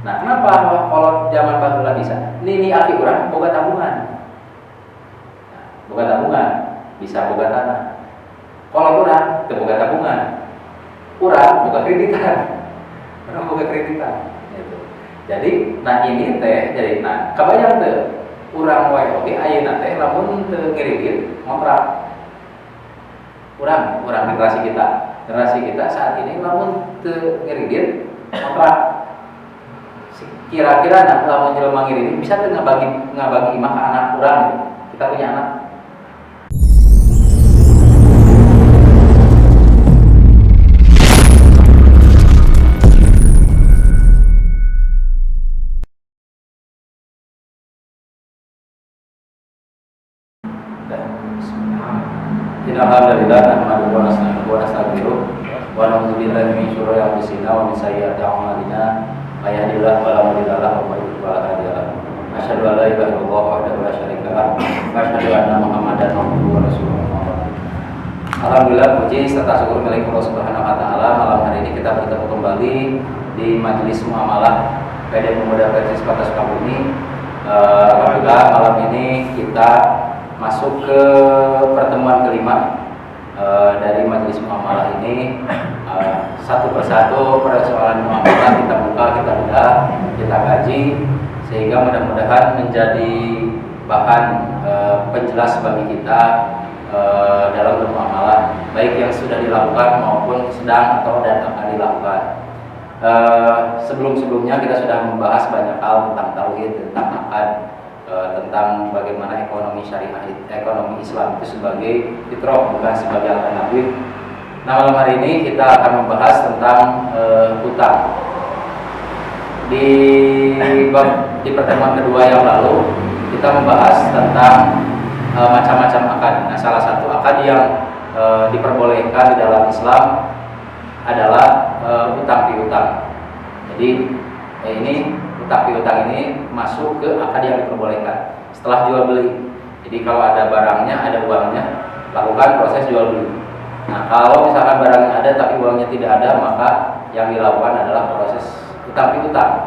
Nah, kenapa kalau zaman baheula bisa? Nini aki urang boga tabungan. Nah, boga tabungan bisa boga tanah. Kalau urang teu boga tabungan. Urang boga kreditan. Urang boga kreditan gitu. Jadi, nah ini teh jadi nah kabayang teu urang wae oge ayeuna teh lamun teu ngirit ngontrak. Urang generasi kita saat ini lamun teu ngirit ngontrak. Kira-kira anak lamun jelema ngirit bisa teu ngabagi imah ka anak urang. Kita punya anak. Alhamdulillah nahmaduhu wa nasta'inuhu wa nastaghfiruh wa na'udzu billahi min syururi anfusina wa min sayyiati a'malina may yahdihillahu fala mudilla lahu wa may yudlil fala hadiya lahu. Asyhadu an la ilaha illallah wahdahu la syarika lahu wa asyhadu anna Muhammadan abduhu wa rasuluh. Alhamdulillah puji serta syukur milik Allah Subhanahu wa taala. Malam hari ini kita bertemu kembali di majelis muamalah PD Pemuda Persis Kota Sukabumi. Alhamdulillah malam ini kita masuk ke pertemuan kelima dari majelis muamalah ini. Satu persatu persoalan muamalah kita buka, kita bedah, kita kaji sehingga mudah-mudahan menjadi bahan penjelas bagi kita dalam bermuamalah, baik yang sudah dilakukan maupun sedang atau dan akan dilakukan. Sebelum-sebelumnya kita sudah membahas banyak hal tentang tauhid, tentang akad, tentang bagaimana ekonomi syariah, ekonomi Islam itu sebagai fitrah bukan sebagai alternatif. Nah, malam hari ini kita akan membahas tentang hutang. Di pertemuan kedua yang lalu kita membahas tentang macam-macam akad. Nah, salah satu akad yang diperbolehkan di dalam Islam adalah hutang piutang. Jadi ini hutang piutang ini masuk ke akad yang diperbolehkan setelah jual beli. Jadi kalau ada barangnya, ada uangnya, lakukan proses jual beli. Nah, kalau misalkan barangnya ada tapi uangnya tidak ada, maka yang dilakukan adalah proses hutang piutang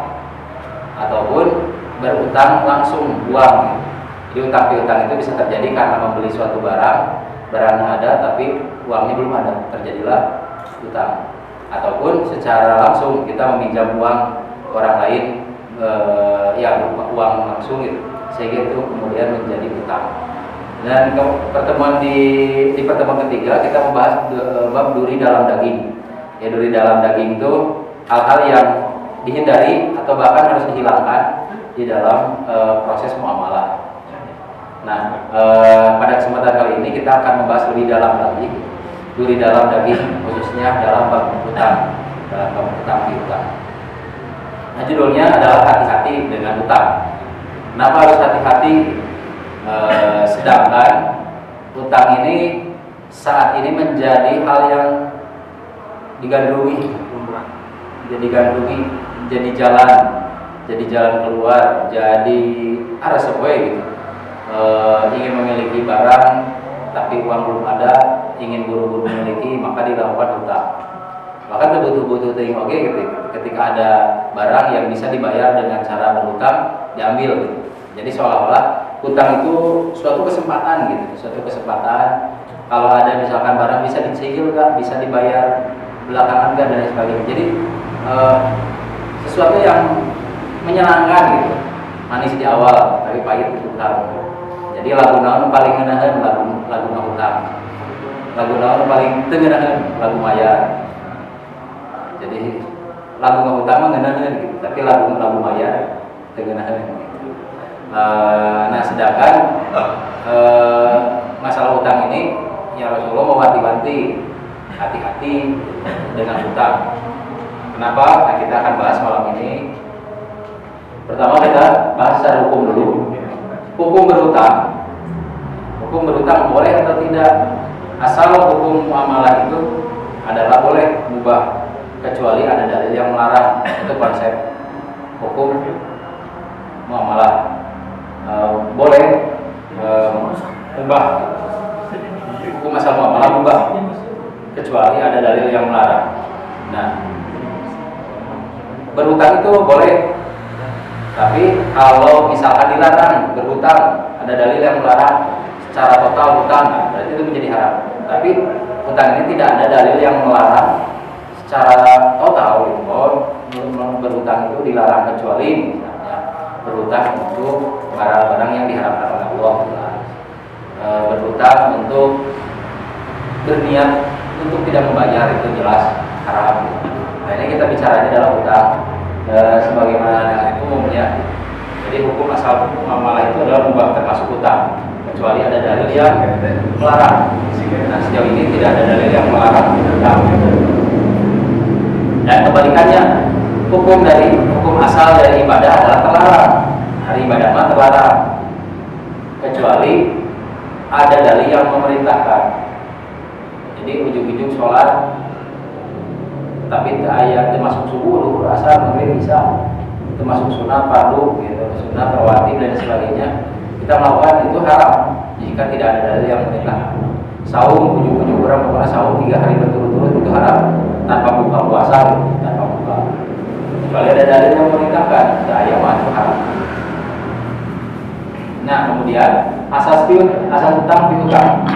ataupun berutang langsung uang. Jadi hutang piutang itu bisa terjadi karena membeli suatu barangnya ada tapi uangnya belum ada, terjadilah hutang. Ataupun secara langsung kita meminjam uang orang lain berupa uang langsung gitu, sehingga itu kemudian menjadi hutang. Dan pertemuan di pertemuan ketiga kita membahas bab duri dalam daging. Ya, duri dalam daging itu hal-hal yang dihindari atau bahkan harus dihilangkan di dalam proses muamalah. Nah, pada kesempatan kali ini kita akan membahas lebih dalam lagi duri dalam daging, khususnya dalam bab hutang, dalam bab hutang piutang. Nah, judulnya adalah hati-hati dengan hutang. Kenapa harus hati-hati? Sedangkan hutang ini saat ini menjadi hal yang digandrungi, jadi jalan keluar, jadi arah sepoe gitu. Ingin memiliki barang tapi uang belum ada, ingin buru-buru memiliki, maka dilakukan hutang. Bahkan terbutuh-butuh ting oke ketika ada barang yang bisa dibayar dengan cara berhutang, diambil gitu. Jadi seolah-olah hutang itu suatu kesempatan gitu, suatu kesempatan. Kalau ada misalkan barang bisa dicicil nggak, bisa dibayar belakangan nggak, dan sebagainya. Jadi sesuatu yang menyenangkan gitu, manis di awal tapi pahit di hutang. Jadi lagu naon paling ngeunaheun lagu hutang. Lagu naon paling teu ngeunaheun lagu mayar. Jadi lagu hutang mah ngeunaheun gitu, tapi lagu mayar teu ngeunaheun. Nah, sedangkan masalah hutang ini ya Rasulullah mewanti-wanti hati-hati dengan hutang. Kenapa? Nah, kita akan bahas malam ini. Pertama kita bahas secara hukum dulu. Hukum berhutang boleh atau tidak? Asal hukum muamalah itu adalah boleh, mubah, kecuali ada dalil yang melarang. Itu konsep hukum muamalah. Boleh mubah, hukum asal muamalah mubah, kecuali ada dalil yang melarang. Nah, berhutang itu boleh Tapi kalau misalkan dilarang berhutang, ada dalil yang melarang secara total hutang, nah, berarti itu menjadi haram. Tapi hutang ini tidak ada dalil yang melarang secara total gitu. Berhutang itu dilarang kecuali misalnya berhutang untuk barang-barang yang diharamkan oleh Allah, berhutang untuk berniat untuk tidak membayar, itu jelas haram. Nah ini kita bicara di dalam hutang sebagaimana umumnya. Jadi hukum asal muamalah itu adalah mubah termasuk hutang, kecuali ada dalil yang melarang. Nah sejauh ini tidak ada dalil yang melarang hutang. Dan kebalikannya, hukum asal dari ibadah adalah terlarang. Hari ibadah mah terlarang, kecuali ada dalil yang memerintahkan. Jadi ujung-ujung sholat, tapi ayat termasuk subuh, duhur, asar, maghrib, isya, termasuk sunnah, fardu, gitu, sunnah, rawatib dan sebagainya, kita melakukan itu haram jika tidak ada dalil yang memerintahkan. Saum, ujung-ujung orang pernah saum 3 hari berturut-turut itu haram tanpa buka puasa, tanpa buka. Kecuali ada dalil yang memerintahkan, ada ayat itu haram. Nah kemudian asas hutang piutang.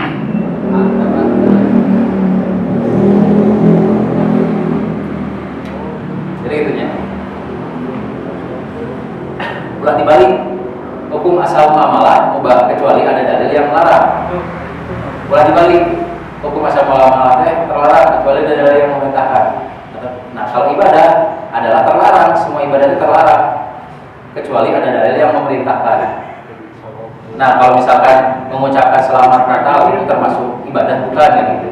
Jadi itunya. Ulah dibalik, hukum asal muamalah mubah kecuali ada dalil yang melarang. Ulah dibalik, hukum asal muamalah terlarang kecuali ada dalil yang memerintahkan. Nah kalau ibadah adalah terlarang, semua ibadah itu terlarang kecuali ada dalil yang memerintahkan. Nah kalau misalkan mengucapkan selamat Natal itu termasuk ibadah bukan ya gitu.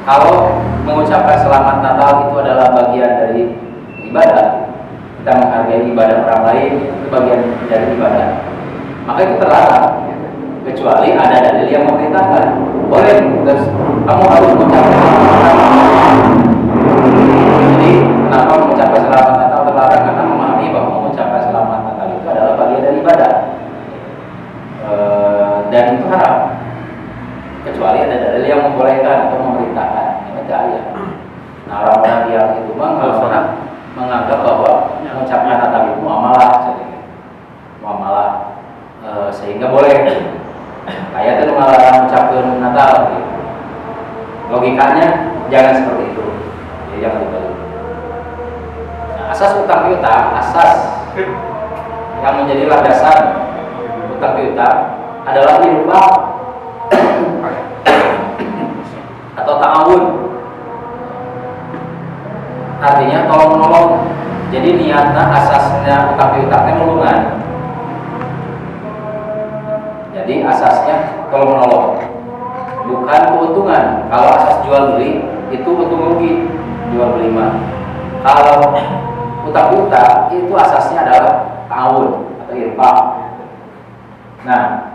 Kalau mengucapkan selamat Natal itu adalah bagian dari ibadah, kita menghargai ibadah orang lain itu bagian dari ibadah, maka itu terlarang kecuali ada dalil yang memerintahkan. Boleh, terus kamu harus mengucapkan selamat Natal. Jadi kenapa mengucapkan selamat Natal terlarang? Karena memahami bahwa mengucapkan selamat Natal itu adalah bagian dari ibadah, dan itu haram kecuali ada dalil yang membolehkan atau memerintahkan. Ini ayat. Nah orang-orang yang itu menganggap bahwa mengucapkan Natal itu muamalah, sehingga boleh. Ayat itu melarang mengucapkan Natal. Logikanya jangan seperti itu. Jadi jangan dibalik. Nah, asas hutang piutang, asas yang menjadi landasan hutang piutang adalah infak atau ta'awun, artinya tolong menolong. Jadi niatnya asasnya hutang piutangnya nulungan. Jadi asasnya tolong menolong, bukan keuntungan. Kalau asas jual beli itu untung rugi, jual beli mah. Kalau hutang piutang itu asasnya adalah ta'awun atau infak. Nah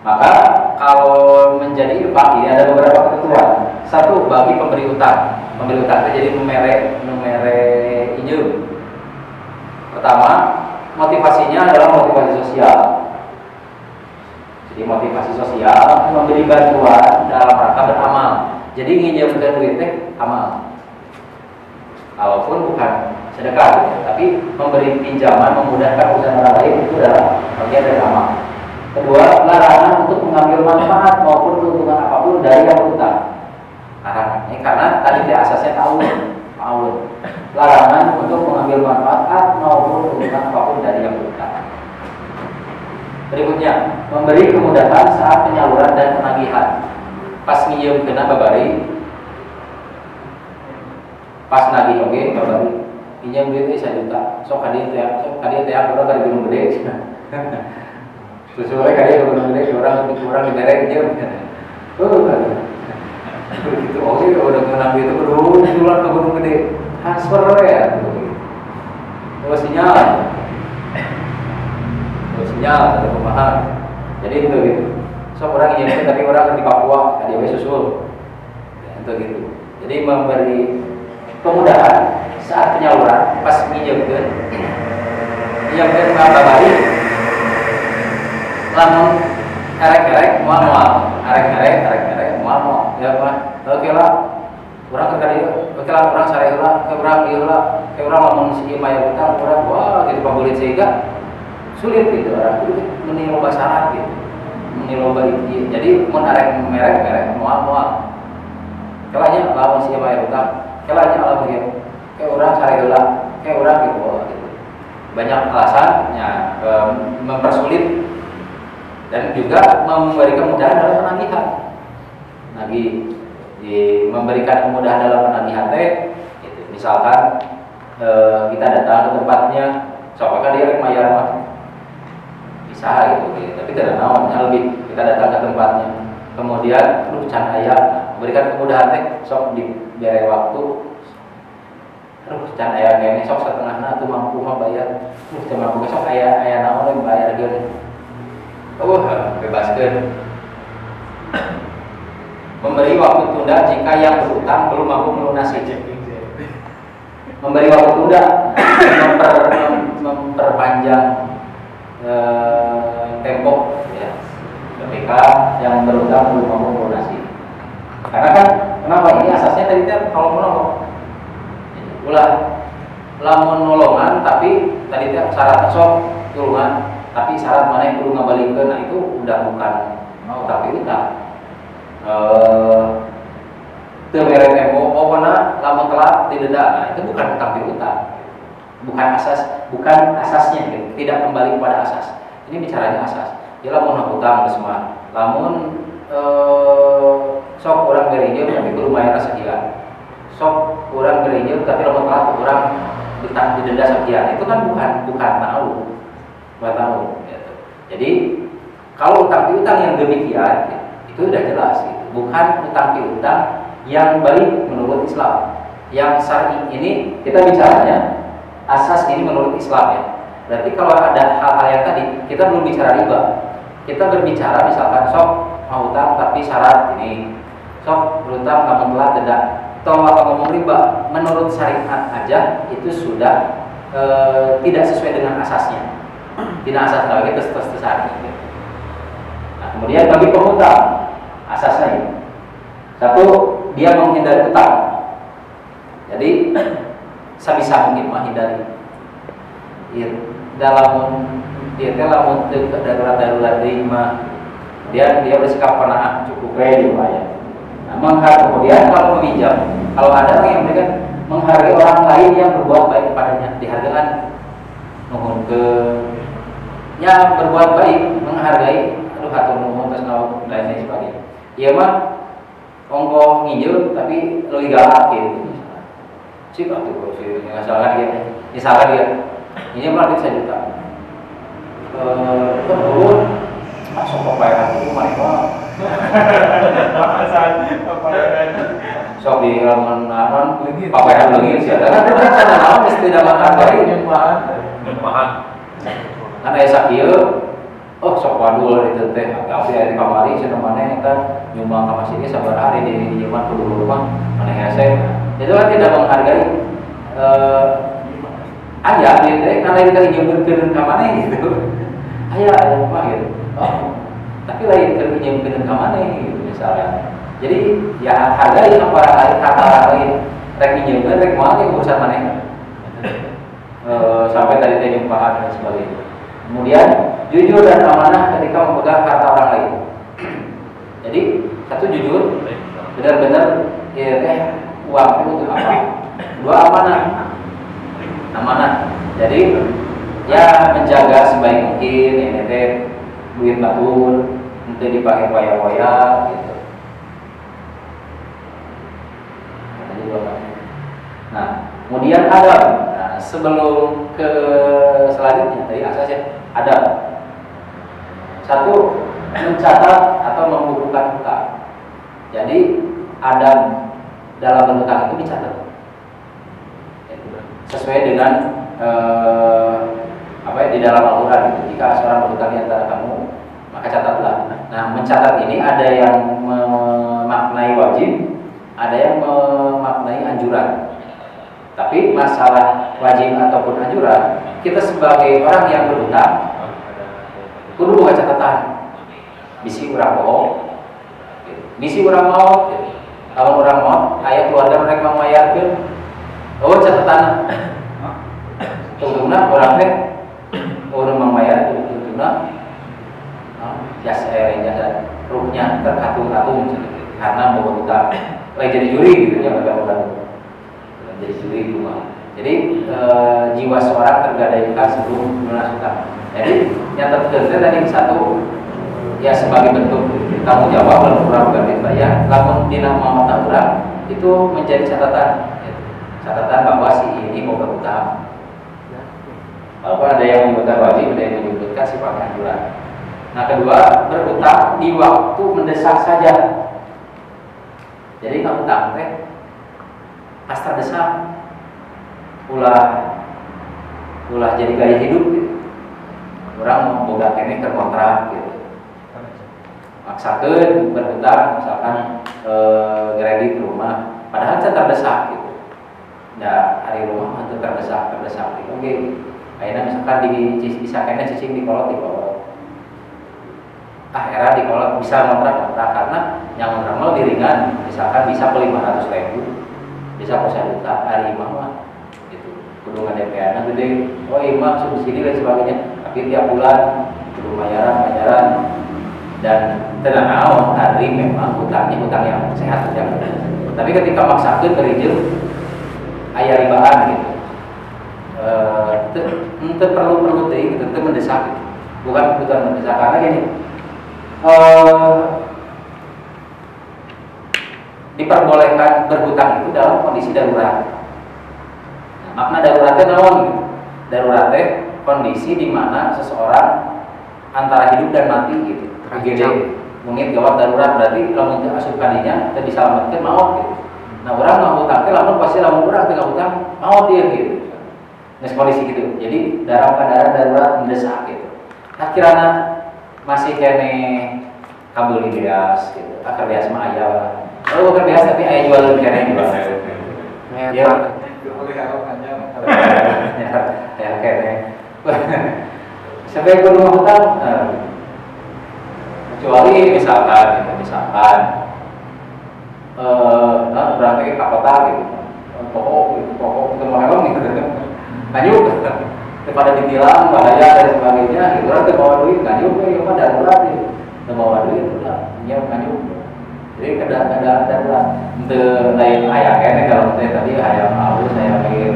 maka kalau menjadi infak ini ada beberapa ketentuan. Satu, bagi pemberi utang. Pemberi utang itu jadi numere injil. Pertama, motivasinya adalah motivasi sosial. Jadi motivasi sosial memberi bantuan dalam rangka beramal. Jadi nginjemkeun duit teh amal. Walaupun bukan sedekah, tapi memberi pinjaman memudahkan urusan orang lain itu adalah bagian dari amal. Kedua, larangan untuk mengambil manfaat maupun keuntungan apapun dari yang berutang. Larangan. Ini karena tadi di asasnya ta'awun. Larangan untuk mengambil manfaat maupun keuntungan apapun dari yang berutang. Berikutnya, memberi kemudahan saat penyaluran dan penagihan. Pas ngiyeum kena babari, pas nagih oke babari. Pinjam duit 1 juta. Sok kadieu teh urang ka gunung gede. Sesuai kali ya gunung gede orang diderek aja. Begitu oke udah menang itu kedua duluan ke gunung gede. Transfer ya. Terus sinyal ada pemaham. Jadi itu gitu. So orang ingin tapi orang di Papua tadi we susul. Ya, itu gitu. Jadi memberi kemudahan saat penyaluran pas minjemkeun. Minjemkeun babari. Lamun erek-erek mual erek-erek mual ya mah oke lah urang ke kadieu oke lah urang sare heula ke urang ieu lah kayak orang ngomong si mayar utang orang wah gitu pambulit sehingga sulit gitu orang itu meniloba syarat gitu meniloba itu jadi mun arek merek moal kelanya lawan si mayar utang kelanya alam gitu kayak orang sareula kayak orang gitu banyak alasannya mempersulit dan juga memberi kemudahan dalam penagihan memberikan kemudahan dalam penagihan gitu. Misalkan kita datang ke tempatnya soalnya dia rek mayar mah bisa gitu tapi tidak naonnya lebih kita datang ke tempatnya kemudian can aya berikan kemudahan sok di biaya waktu can aya kayaknya sok setengahna tuh mampu mah bayar teu mampu sok aya naon yang bayar geus bebaskeun memberi waktu tunda jika yang berutang belum mampu melunasi memberi waktu tunda memperpanjang tempo ya ketika yang berutang belum mampu melunasi karena kan kenapa ini asasnya tadi kalau menolong ulah lamun nolongan tapi tadi syarat sok tulungan tapi syarat mana yang perlu ngabalikeun nah itu udah bukan tapi utang teu mere tempo pokona lamun telat didenda nah itu bukan utang piutang bukan asasnya gitu. Tidak kembali kepada asas ini bicaranya asas ya lamun utang geus mah lamun sok urang gereja tapi kudu mayar sekian sok kurang gereja tapi lamun telat kurang didenda sekian itu kan bukan tahu gitu. Jadi kalau utang piutang yang demikian itu sudah jelas gitu. Bukan utang piutang yang baik menurut Islam yang syar'i ini kita bicaranya asas ini menurut Islam ya berarti kalau ada hal-hal yang tadi kita belum bicara riba kita berbicara misalkan sok mau utang tapi syarat ini sok berutang namun telat denda kalau ngomong riba menurut syariat aja itu sudah tidak sesuai dengan asasnya tidak asas lagi terus syar'i. Nah kemudian bagi pengutang asasnya ini satu dia menghindari utang jadi sebisa mungkin menghindari dalam lamun darurat lima dia bersikap penahan cukup ready ya. Kemudian kalau meminjam, kalau ada orang yang memberikan menghargai orang lain yang berbuat baik kepadanya, dihargakan, nuhun ke, ya berbuat baik, menghargai, hatur nuhun terus naon dan lain sebagainya. Iya mah, ongko nginjil tapi lebih galak gitu. Cik atuh sih, misalkan dia, ini mah 1 juta. Turun, masuk pembayaran itu mereka. Sok di menahan papayan lagi sih ada kan cara mesti tidak makan dari nyumpahan karena esa kieu sok wadul itu teh tapi di kamari cenah maneh kan nyumbang ka masjid sabaraha hari di nyiman kudu rumah maneh hese itu kan tidak menghargai aya ieu teh karena kita nyumbangkeun ka maneh gitu aya mah gitu tapi lain keur nyumbangkeun ka maneh gitu misalnya. Jadi ya hargai apa orang kata orang lain rek nyumbang rek moal ke urusan maneh. Sampai tadi teh nyumpahan dan sebagainya. Kemudian jujur dan amanah ketika memegang harta orang lain. Jadi satu jujur benar-benar ya teh uang itu untuk apa? Dua amanah. Jadi ya menjaga sebaik mungkin ini teh duit batur untuk dipakai poya-poya gitu. Nah, kemudian adab. Nah, sebelum ke selanjutnya tadi asasnya adab. Satu, mencatat atau membukukan hutang. Jadi adab dalam berhutang itu dicatat. Sesuai dengan di dalam Al-Quran. Jika seorang berhutang di antara kamu, maka catatlah. Nah, mencatat ini ada yang memaknai wajib, ada yang memaknai anjuran. Tapi masalah wajib ataupun anjuran, kita sebagai orang yang berhutang kudu buka catatan. Bisi urang mau, kalau orang mau, ayah keluarga mereka memayarkan, catatan. Tuntunna orang teh orang membayar tuntunna jasa jasa ruhnya terkatung-katung karena mau utang. Lain jadi juri gitu ya orang jadi juri itu mah. Jadi jiwa seorang tergadaikan sebelum lunas utang. Jadi nyatakan tadi satu ya sebagai bentuk tanggung jawab lalu kurang ganti bayar. Namun dina mata orang itu menjadi catatan bahwa si ini mau berutang. Walaupun ada yang menyebutkan wajib, ada yang menyebutkan sifat anjuran. Nah kedua, berutang di waktu mendesak saja. Jadi kalau utang teh pas terdesak, ulah jadi gaya hidup gitu. Orang mau boga kene ke kontrak gitu. Maksakeun berutang misalkan kredit rumah, padahal can terdesak gitu. Da hari rumah itu terdesak gitu. Oke. Ayeuna misalkan bisa kene cicing dikolot. Era dikolot bisa kontrak karena yang kontrak mau lebih ringan, misalkan bisa ke 500.000, bisa ke 1 juta hari imah mah gitu. Kudu ngadep-nya gede, oh imah subsidi dan sebagainya, tapi tiap bulan kudu bayaran dan tenang naon hari memang utang yang sehat saja. Tapi ketika maksakeun berijil aya ribaan gitu. Itu perlu teh gitu, itu mendesak gitu. Bukan kebutuhan mendesak karena gini. Diperbolehkan berhutang itu dalam kondisi darurat. Makna daruratnya naon gitu. Daruratnya kondisi di mana seseorang antara hidup dan mati gitu. Begini, mungkin gawat darurat berarti lamun asup kadinya teu diselametkeun maot gitu. Nah, orang mau hutang teh lamun pasti lamun urang teh hutang maot dia gitu. Nes kondisi gitu. Jadi dalam keadaan darurat mendesak gitu. Akhirana masih kene kabel bias gitu. Akar bias mah aya. Oh, bukan bias tapi aya jual kene jual. Ya. Ya kene. Sampai ke rumah hutang kecuali misalkan berarti kapota gitu. Pokok itu mau gitu. Kanyuk daripada ditilang bahaya dan sebagainya gitu orang tuh bawa duit kanyuk ya mah darurat gitu bawa duit udah nyiap kanyuk jadi ada darurat untuk lain ayah kayaknya kalau tadi ayam halus ayam air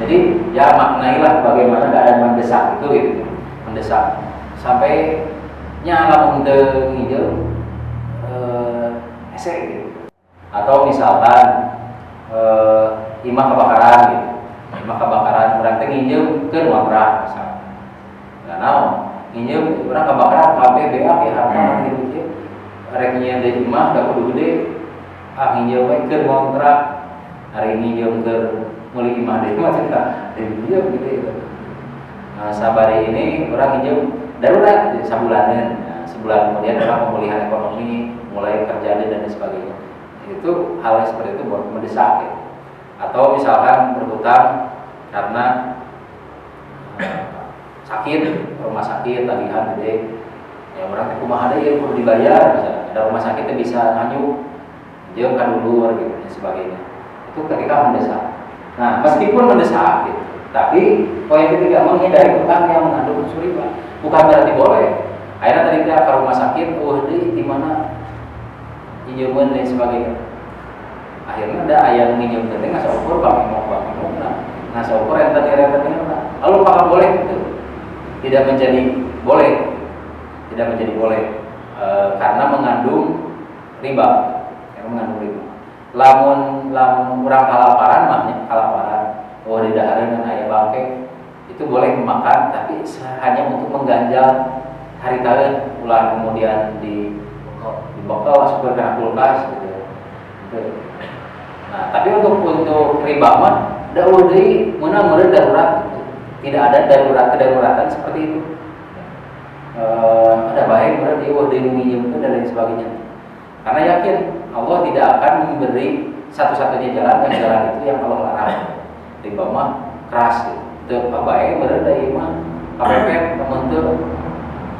jadi ya maknailah bagaimana keadaan mendesak itu gitu mendesak sampai nyala untuk ngijau esek gitu atau misalkan imah kebakaran gitu maka bakaran orang teh nginjem ke ngontrak misalnya. Nah, naon nginjem orang kebakaran kabeh beak ya harta gitu ya. Rek nyieu deui imah da kudu gede. Nginjem we ke ngontrak. Hari nginjem ke meuli imah deui mah cenah. Nginjem gitu ya. Nah, sabari ini orang nginjem darurat sabulanan. Nah, sebulan kemudian orang pemulihan ekonomi, mulai kerja dan sebagainya. Itu hal seperti itu buat mendesak ya. Atau misalkan berhutang karena sakit rumah sakit tagihan gede ya orang kumaha deui perlu dibayar misalnya ada rumah sakit yang bisa nganyuk jeung ka dulur gitu dan sebagainya itu ketika mendesak. Nah meskipun mendesak gitu tapi poin ketiga menghindari hutang yang mengandung unsur riba bukan berarti boleh akhirnya tadi kita ke rumah sakit deui di mana injeun dan sebagainya akhirnya ada ayam minjem teh nggak seukur bang emok nah seukur rentenir lalu apakah boleh itu tidak menjadi boleh karena mengandung riba lamun kurang kalaparan di dahareun dan aya bangke itu boleh memakan tapi hanya untuk mengganjal hari tahun ulah kemudian dibokal masuk ke kulkas gitu. Nah, tapi untuk riba mah dakwah deui meunang darurat. Tidak ada kedaruratan seperti itu. Ada baik berarti wah deui minjem dan lain sebagainya. Karena yakin Allah tidak akan memberi satu-satunya jalan itu yang Allah larang. Riba mah keras gitu. Teu baik berarti deui mah kapepet temen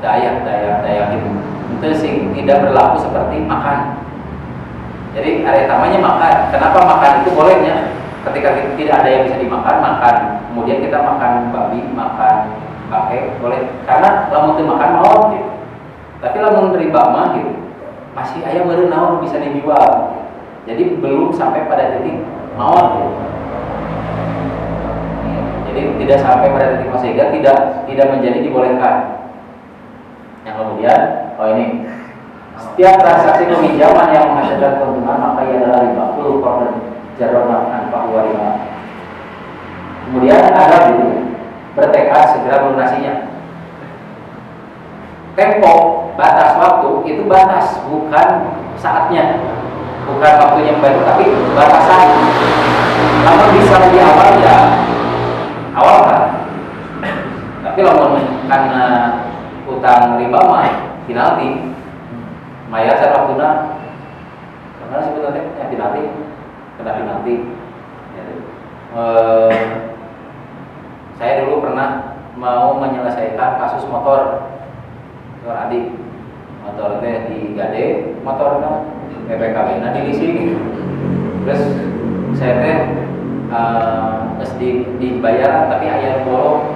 daya gitu. Itu sih tidak berlaku seperti makan. Jadi area tamanya makan. Kenapa makan itu bolehnya? Ketika tidak ada yang bisa dimakan, makan. kemudian kita makan babi, makan bangke boleh, karena lamun teu makan maot gitu. Tapi lamun riba mah gitu masih aya meureun naon bisa dijual. Jadi belum sampai pada titik maot gitu. Jadi tidak sampai pada titik maut sehingga tidak menjadi dibolehkan. Yang kemudian, ini setiap transaksi peminjaman yang menghasilkan keuntungan maka ia adalah riba. Full corner jarona tanpa riba. Kemudian ada dulu bertekad segera melunasinya. Tempo, batas waktu itu batas, bukan saatnya, bukan waktunya membayar, tapi batasan. Kalau bisa lebih awal ya awal kan. Tapi kalau karena utang riba mah penalti, mayar secara waktuna, karena sebetulnya penalti, kena penalti. Saya dulu pernah mau menyelesaikan kasus motor adik, motornya digade, motornya PPKB, nah di leasing. Terus saya terus dibayar, tapi ayah bolong,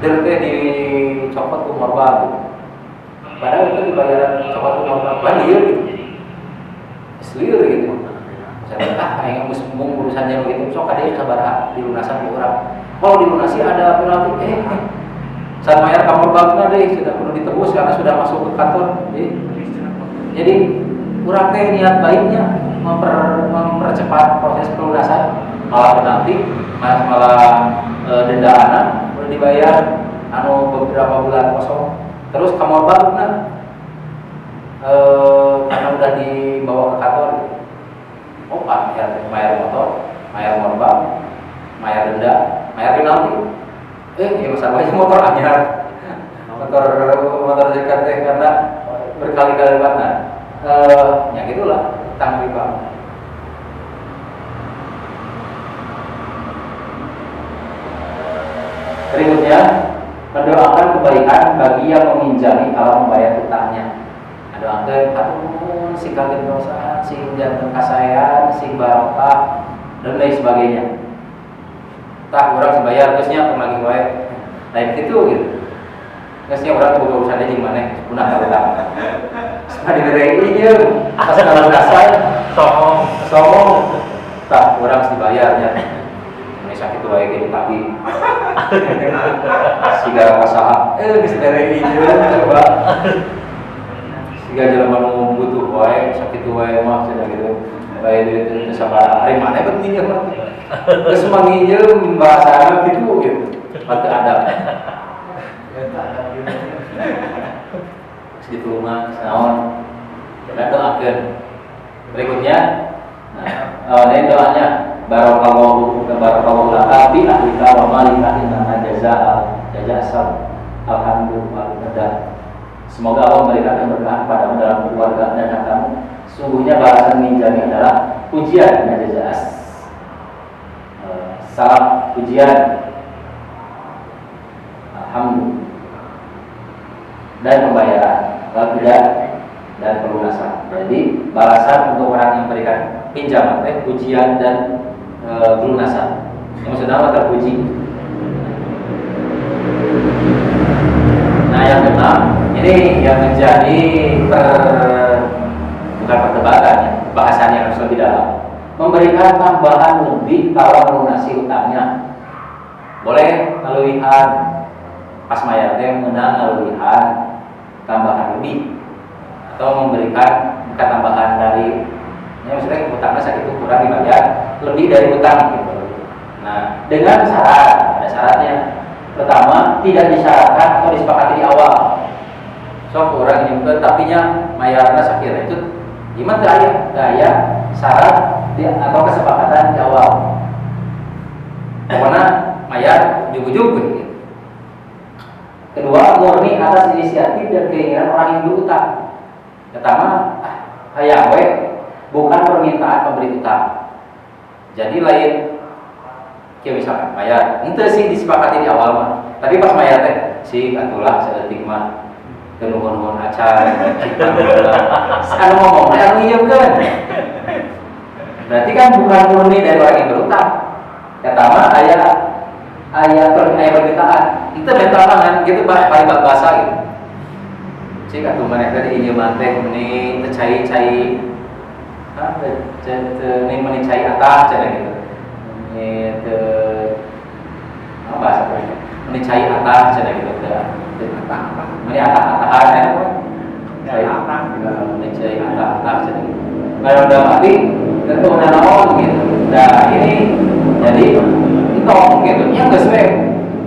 terus dicopot ke morba. Padahal itu dibayar copot ke morba, kan liur gitu, liur gitu. Saya ayah ngomong urusannya gitu, sok ada sabar dilunasan ke orang. Kalau dilunasi ada penalti, saat bayar kamar banknya deh sudah perlu ditebus karena sudah masuk ke kantor. Jadi kurang niat baiknya mempercepat proses pelunasan, malah penalti, malah denda anak perlu dibayar beberapa bulan kosong. Terus kamar banknya karena udah dibawa ke kantor, bayar motor, bayar bank, bayar denda, bayar penalti. Ya masalahnya motor anyar, motor Jakarta karena berkali-kali banget. Ya gitulah utang riba. Berikutnya, mendoakan kebaikan bagi yang meminjami kalau membayar utangnya. Doakan atuh si kaget dosa, si jantung kasayan, si barokah dan lain sebagainya. Tak orang sebayar terusnya lagi wae. Lain gitu gitu. Terusnya orang kebuka urusannya di mana? Punah kalau tak. Sekali dari dia, asal dalam kasar, somong. Tak orang dibayarnya. Ini sakit wae gitu tapi. Siga kasaha. Geus dari dia coba. Siga jelema butuh wae sakit wae mah cenah gitu. Bae itu sabar hari mana bet minjem mah. Geus manginjem bahasana gitu. Mata adab. Di rumah naon kita doakan. Berikutnya ini doanya barakallahu laka bi ahlika wa malika inna jazaa alhamdulillah. Semoga Allah memberikan keberkahan padamu dalam keluarga dan hartamu. Sungguhnya balasan minjami adalah pujian dan jazaa. Salam pujian, alhamdulillah, dan pembayaran, kalau tidak dan pelunasan. Jadi balasan untuk orang yang memberikan pinjaman, pujian dan pelunasan. Yang sudah terpuji. Nah yang keenam, ini yang menjadi bukan perdebatan ya, bahasan yang harus lebih dalam. Memberikan tambahan lebih kalau melunasi utangnya. Boleh ngeluihan pas mayar menang ngeluihan tambahan lebih, atau memberikan bukan tambahan dari maksudnya utangnya saat itu kurang dibayar lebih dari utang gitu. Nah dengan syarat, ada syaratnya. Pertama, tidak disyaratkan atau disepakati di awal. So kurang juga tapi mayarnya sakit itu gimana daya syarat atau kesepakatan di awal. Pokoknya mayar jugu-jugu. Kedua, murni atas inisiatif dan keinginan orang yang berutang. Pertama, hayang we, bukan permintaan pemberi utang. Jadi lain, kayak misalkan bayar, ente sih disepakati di awal mah. Tapi pas bayar teh, si atulah seetik mah, kenuhun-nuhun acar, anu ngomongnya anu nginjemkeun. Berarti kan bukan murni dari orang yang berutang. Pertama, aya aya permintaan itu mental banget gitu paling bahasa gitu cik atuh maneh tadi ieu mah teh meni teu cai meni cai atah cenah gitu meni teu bahasa apa meni cai atah cenah gitu meni atah-atahan cai atah meni cai atah cenah gitu kalau udah mati tentu udah naon gitu nah ini jadi entong gitu nya geus we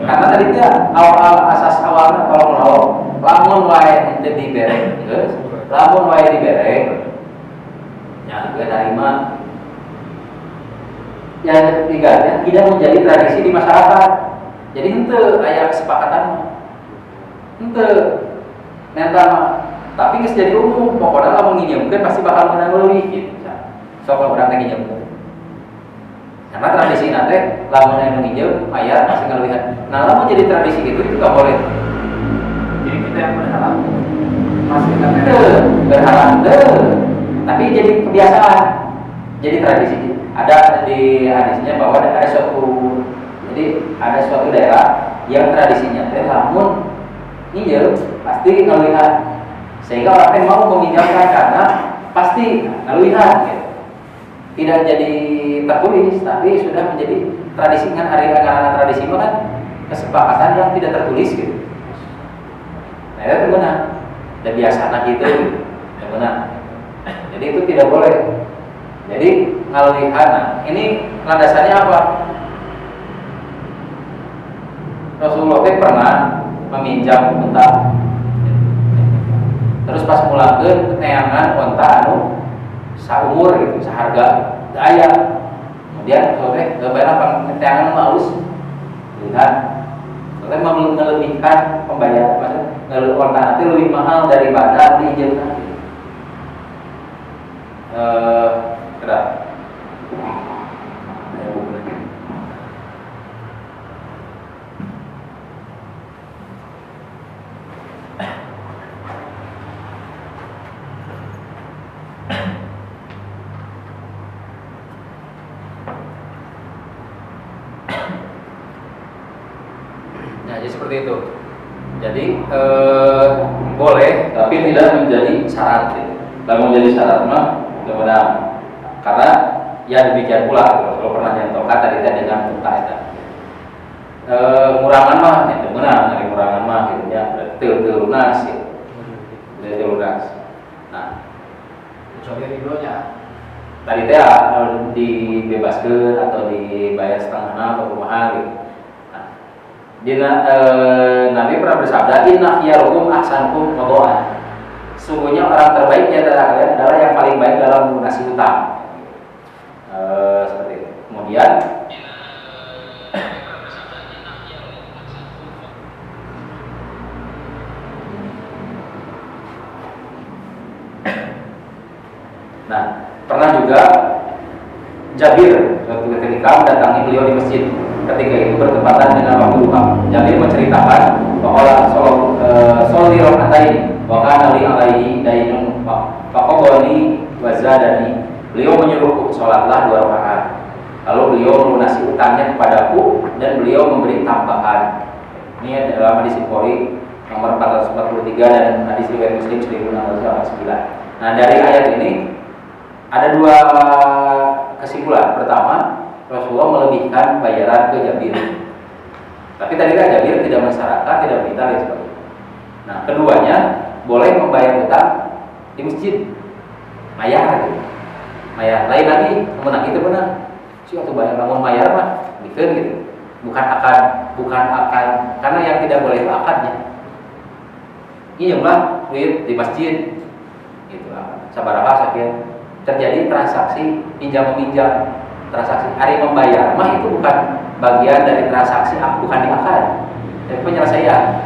karena tadi dia awal asas awalnya kalau lamun wae teu dibere geus lamun wae dibere nya geus narima yang ketiganya tidak menjadi tradisi di masyarakat jadi henteu aya kesepakatan henteu mental tapi geus jadi umum pokoknya lamun nginjeumkeun pasti bakal menang leuwih gitu sok urang teh nginjeumkeun karena tradisi nanti lamun anu nginjeum mayar masih ngalihat nah lamun jadi tradisi itu gak boleh jadi kita yang berharap masih berharap tapi jadi kebiasaan jadi tradisi ada di hadisnya bahwa ada suatu daerah yang tradisinya teh lamun nginjeum pasti ngalihat sehingga orang teh mau meminjamkan karena pasti ngalihat gitu. Tidak jadi tertulis tapi sudah menjadi tradisi kan karena tradisi itu kan kesepakatan yang tidak tertulis gitu. Nah itu benar dan biasa gitu ya benar. Jadi itu tidak boleh. Jadi ngalihat ini landasannya apa? Rasulullah pernah meminjam unta. Terus pas mulakeun neangan unta anu saumur gitu, seharga daya. Kemudian sore bayar apa neangan halus. Lihat. Sore melebihkan pembayaran, maksudnya unta nanti lebih mahal daripada diizinkan. Kerap. Jadi seperti itu. Jadi boleh, tapi tidak menjadi syarat. Kalau menjadi syarat mah benar. Karena ya demikian pula kalau pernah nyentokan tadi dengan unta itu. Ngurangan mah itu benar, dari ngurangan mah gitu ya, betul lunas gitu. Betul lunas. Nah, kecuali ridonya. Tadi teh dibebaskan atau dibayar setengah atau kumaha gitu. Nabi pernah bersabda, Inna khiyyarukum ahsanukum qada'an. Sungguhnya orang terbaik di antara kalian adalah yang paling baik dalam melunasi hutang. Seperti itu. Kemudian nah, pernah juga Jabir ketika mendatangi beliau di masjid. Ketika itu bertepatan dengan waktu duha. Jabir menceritakan bahwa sholli rakaatain wa kana li alaihi dainun faqadani wa zadani. Beliau menyuruhku salatlah 2 rakaat. Lalu beliau melunasi utangnya kepadaku dan beliau memberi tambahan. Ini adalah hadis Bukhari nomor 443 dan hadis riwayat Muslim 1689. Nah, dari ayat ini ada 2 kesimpulan. Pertama, Rasulullah melebihkan bayaran ke Jabir. Tapi tadi kan Jabir tidak mensyaratkan, tidak meminta dan sebagainya. Nah, keduanya boleh membayar utang di masjid, mayar, gitu. Mayar. Lain lagi, namun itu benar. Si waktu bayar, namun mayar mah, bikin gitu. Bukan akan, karena yang tidak boleh itu akadnya. Ini jumlah duit di masjid, gitu. Sabaraha sakit terjadi transaksi pinjam meminjam. Transaksi hari membayar mah itu bukan bagian dari transaksi, bukan di akad, tapi penyelesaian.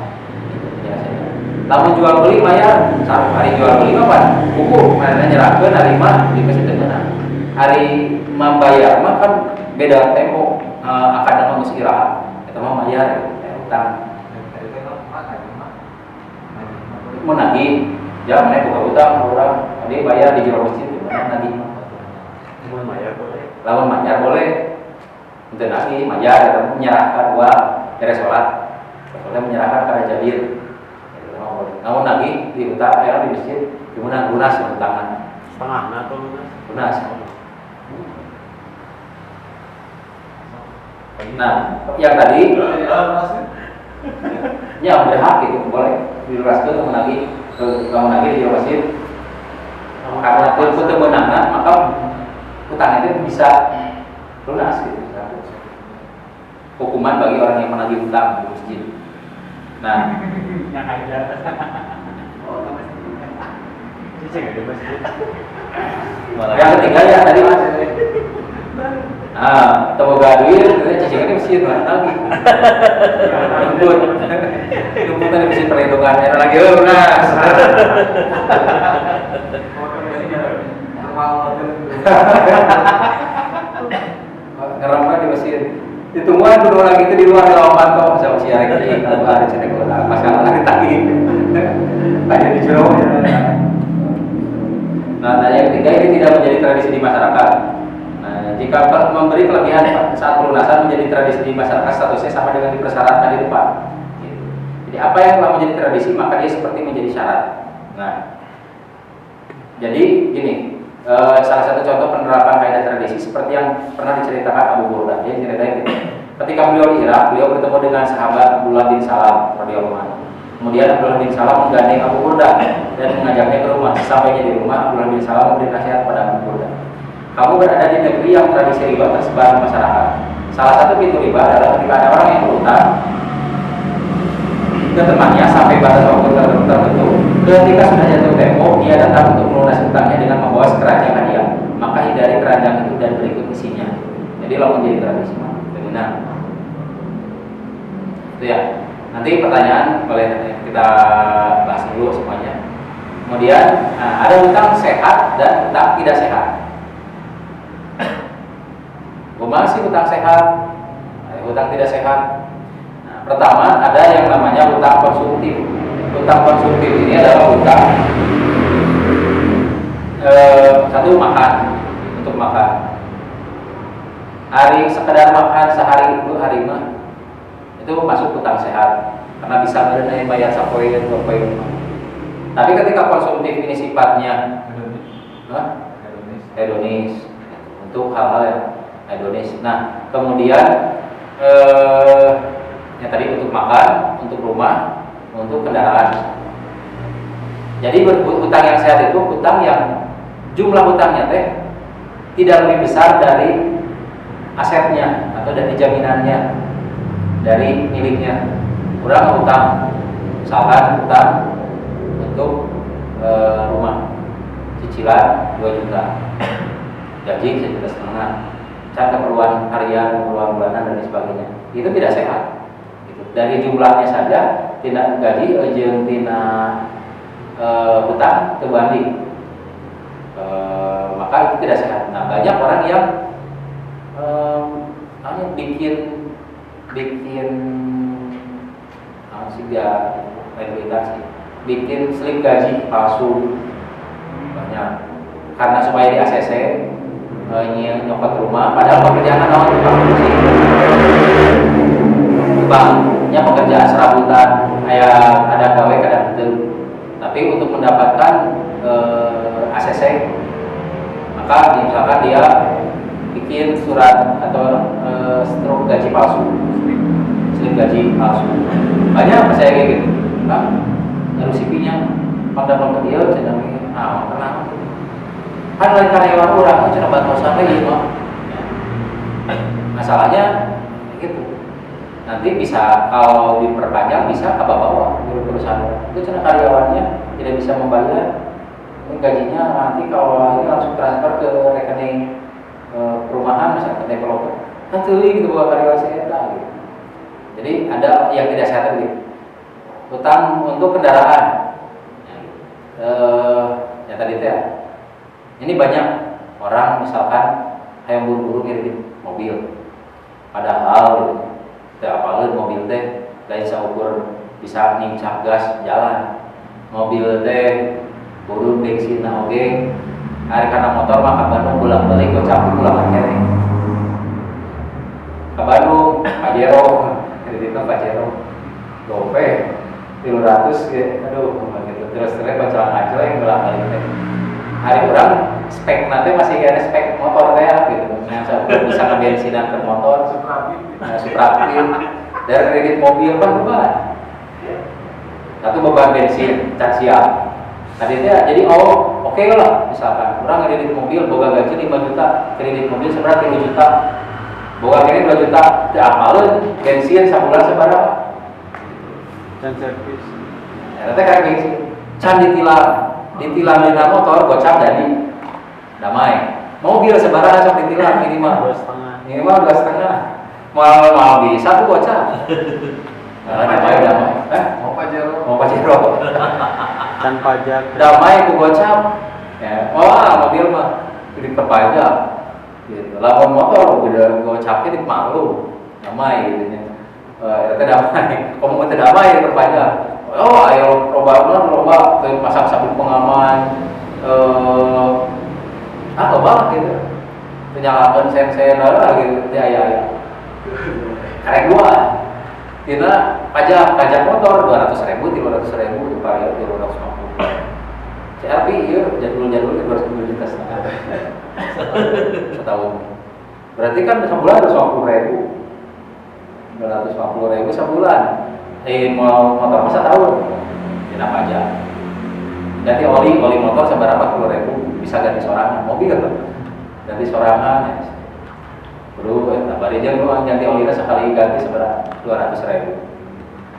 Lalu jual beli bayar, hari jual beli apa? Hukum, mana nyerahkan hari mah di masjid tengah. Hari membayar mah kan beda tempo, akad dengan istirahat. Itu mah bayar, utang. Menagih, jangan naik buka utang orang, dia bayar di jual masjid, mana nagih? Lawan mayar boleh. Untuk lagi majar atau menyerahkan uang dari sholat, kemudian menyerahkan pada Jabir. Namun lagi di utang, di masjid, gimana lunas utangnya? Setengah atau lunas? Lunas. Nah, yang tadi, ya berhak itu boleh diluraskan kamu lagi di masjid. Karena itu menangan, maka utang itu bisa lunas gitu. Hukuman bagi orang yang menagih utang di masjid. Nah, yang aja. yang ketiga ya tadi mas. Temoga duit, cicilan di masjid lagi. Nunggu tadi masjid perlindungan, ada lagi lunas. Ngerempah di masjid. Ditungguan dulu lagi itu di luar lawan kok sama si Arek ini kalau ada cendek bola masalah ditagi aja di jero. Nah, yang ketiga ini tidak menjadi tradisi di masyarakat. Nah, jika memberi kelebihan saat pelunasan menjadi tradisi di masyarakat, statusnya sama dengan dipersyaratkan di depan. Jadi apa yang telah menjadi tradisi maka dia seperti menjadi syarat. Nah, jadi gini. Salah satu contoh penerapan kaidah tradisi seperti yang pernah diceritakan Abu Burda. Dia ceritain gitu. Ketika beliau di Irak, beliau bertemu dengan sahabat Abdullah bin Salam radhiyallahu anhu. Kemudian Abdullah bin Salam menggandeng Abu Burda dan mengajaknya ke rumah. Sesampainya di rumah, Abdullah bin Salam memberi nasihat pada Abu Burda. Kamu berada di negeri yang tradisi riba tersebar di masyarakat. Salah satu pintu riba adalah ketika ada orang yang berutang ke temannya sampai batas waktu tertentu. Ketika sudah jatuh tempo, dia datang untuk melunasi utangnya dengan membawa sekeranjang hadiah. Maka hindari keranjang itu dan berikut isinya. Jadi lo menjadi tradisi benar. Itu ya. Nanti pertanyaan boleh kita bahas dulu semuanya. Kemudian ada utang sehat dan utang tidak sehat. Gimana sih utang sehat? Utang tidak sehat. Pertama ada yang namanya utang konsumtif. Utang konsumtif ini adalah utang satu makan untuk makan. Sekedar makan sehari itu hari mah itu masuk utang sehat karena bisa merenai bayar sampai 2 poin. Tapi ketika konsumtif ini sifatnya hedonis untuk hal-hal yang hedonis. Nah kemudian yang tadi untuk makan, untuk rumah, untuk kendaraan. Jadi hutang yang sehat itu hutang yang jumlah hutangnya tidak lebih besar dari asetnya atau dari jaminannya dari miliknya. Kurang hutang, misalkan hutang untuk rumah cicilan 2 juta, gaji 1,5 juta, keperluan harian, keperluan bulanan dan sebagainya. Itu tidak sehat. Dari jumlahnya saja tidak gaji jeung tina hutang terbanding, maka itu tidak sehat. Nah banyak orang yang bikin bikin slip gaji palsu banyak karena supaya di ACC nyokot rumah padahal pekerjaan naon banknya pekerjaan serabutan kayak ada gawe kadang itu, tapi untuk mendapatkan ACC maka misalkan dia bikin surat atau struk gaji palsu, slip gaji palsu banyak saya kayak gitu kan harus CV-nya pada dia sedang kenapa kan lain karyawan orang cina bantuan lagi mah masalahnya gitu. Nanti bisa kalau diperpanjang bisa ke bawah perusahaan itu cina karyawannya tidak bisa membayar gajinya, nanti kalau ini langsung transfer ke rekening perumahan misalnya ke developer nanti gitu buat karyawan saya gitu. Jadi ada yang tidak sehat gitu. Utang untuk kendaraan ya tadi itu ya ini banyak orang misalkan yang buru-buru ngirim mobil padahal gitu apalagi mobil teh lain saukur bisa nincak gas jalan mobil teh buru bensin oke hari karena motor maka Bandung pulang balik ke Campur pulang kene ke Bandung, Pajero, kreditnya Pajero, gope, 300 ya, aduh, gitu. Terus bacalan aja yang belang kali ini. Hari orang spek nanti masih kayak spek motor kayak gitu. Nah, saya bisa ke bensinan ke motor, Suprapit, dari kredit mobil kan. Satu beban bensin, cat siap. Tadinya jadi oke lah, misalkan orang kredit mobil, boga gaji 5 juta, kredit mobil seberapa 3 juta, boga kredit 2 juta, tidak apalun bensin sebulan seberapa? Dan servis. Ya, nanti kayak bensin, can ditilang dengan motor, gocap jadi damai. Mobil seberapa cok ditilang minimal 2,5. Minimal 2,5. Mal bisa tuh gocap. Damai. Mau Pajero. Mau Pajero. Dan pajak. Damai ku gocap. Ya, mobil mah diperpajak. Gitu. Lamun motor udah gocapnya di malu. Damai gitu nya. Eta damai. Komo teh damai diperpajak. Oh, ayo loba pasang sabuk pengaman. Loba gitu. Penyalakan sen-sen gitu aya. Karek dua. Tina pajak motor 200.000, 300.000 dibayar 350. CRP iya jadul-jadulnya 200 juta setahun. Berarti kan sebulan 250.000 sebulan. Mau motor masa tahun? Tina pajak. Ganti oli motor seberapa 40.000 bisa ganti sorangan. Mobil kan? Ganti sorangan ya. Bro, bari jeung lu ganti olina sekali ganti seberapa 200.000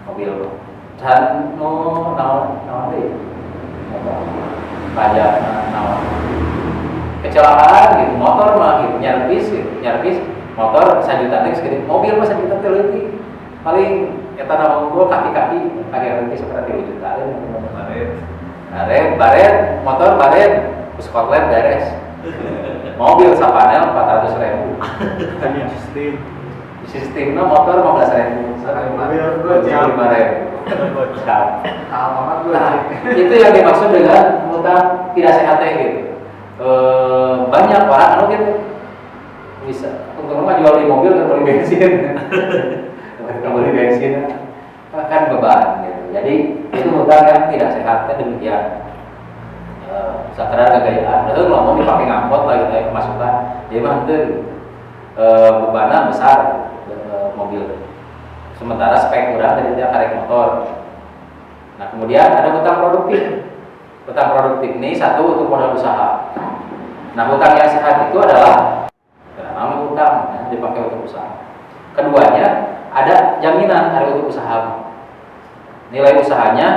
mobil. Dan naon deui? Pajak naon. Kecelakaan gitu, motor mah gitu, nyervis motor 1 juta teh segede, mobil mah 1 juta teh leutik. Paling eta na unggul kaki-kaki leutik seperti 3 juta baret, motor baret, terus kotlet beres. Mobil sapanel 400.000. Hanya Sistemnya motor 15.000. Mobil 5.000. Alamat Itu yang dimaksud dengan utang tidak sehat gitu. Banyak orang gitu bisa untuk jual di mobil dan beli bensin. Beli bensin kan beban gitu. Jadi itu utang yang tidak sehatnya demikian. Sakadar kegayaan, itu mau dipakai ngangkot lah gitu ya pemasukan, jadi mah itu bebannya besar mobil. Sementara spek kurang dari dia karek motor. Nah kemudian ada hutang produktif. Hutang produktif ini satu untuk modal usaha. Nah hutang yang sehat itu adalah namanya hutang dipakai untuk usaha. Keduanya ada jaminan dari untuk usaha. Nilai usahanya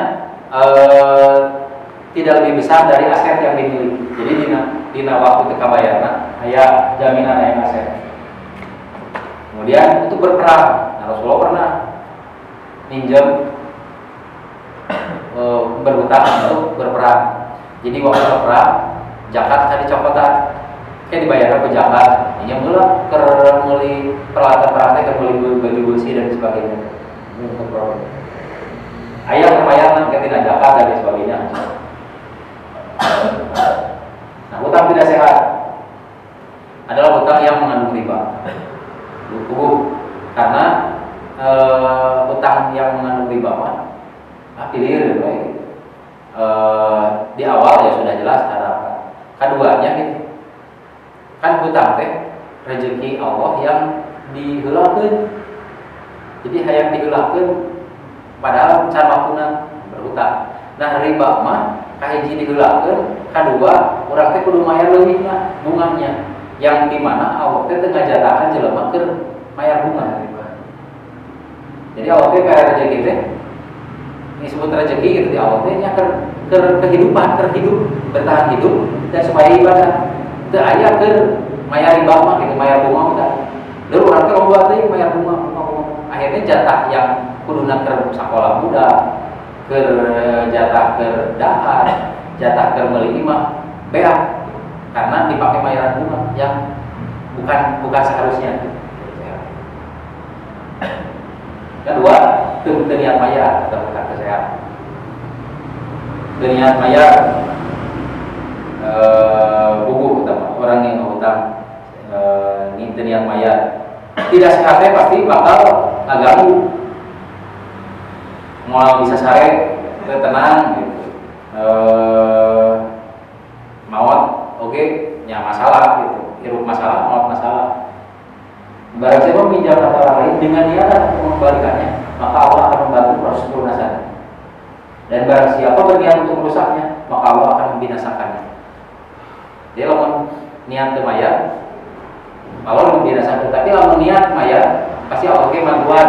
tidak lebih besar dari aset yang dimiliki. Jadi dina waktu teu kabayarna aya jaminan aya aset. Kemudian itu berperang. Nah, Rasulullah pernah minjem berhutang untuk berperang. Jadi waktu berperang zakat tadi cokotan kayak dibayarkan ke zakat. Nya mula keur meuli peralatan perang teh keur meuli baju besi dan sebagainya. Untuk produk. Aya permayaan ketika zakat dan sebagainya. Nah, hutang tidak sehat adalah hutang yang mengandung riba. Karena hutang yang mengandung riba mah pilih di awal ya sudah jelas harapan. Keduanya gitu. Kan hutang teh rezeki Allah yang diheulakeun. Jadi hayang diheulakeun padahal can waktuna berhutang. Nah, riba mah kahiji diheulakeun, kadua urang teh kudu mayar leuwih mah bunganya. Yang di mana Allah teh teu ngajarahan jelema keur mayar bunga riba. Jadi Allah teh kaya rezeki teh disebut rezeki gitu di Allah teh nya keur kehidupan, keur hidup, bertahan hidup dan supaya ibadah. Teu aya keur mayar riba mah gitu, mayar bunga udah. Lalu urang teh loba teh mayar bunga. Akhirnya jatah yang kuduna keur sakola budak, keur jatah keur dahar, jatah keur meuli imah beak karena dipakai bayaran bunga yang bukan seharusnya. Kedua, itu niat bayar atau bukan kesehatan. Niat bayar buku utama orang yang utang niat bayar tidak sehatnya pasti bakal ngaganggu. Mau bisa sare tenang gitu. Maut oke, ya masalah gitu. Hirup masalah, maut masalah. Barang siapa meminjam kata orang lain dengan niatan untuk mengembalikannya, maka Allah akan membantu proses pelunasan. Dan barang siapa berniat untuk merusaknya, maka Allah akan membinasakannya. Jadi kalau niat mayat, Allah membinasakan. Tapi kalau niat mayat, pasti Allah bantuan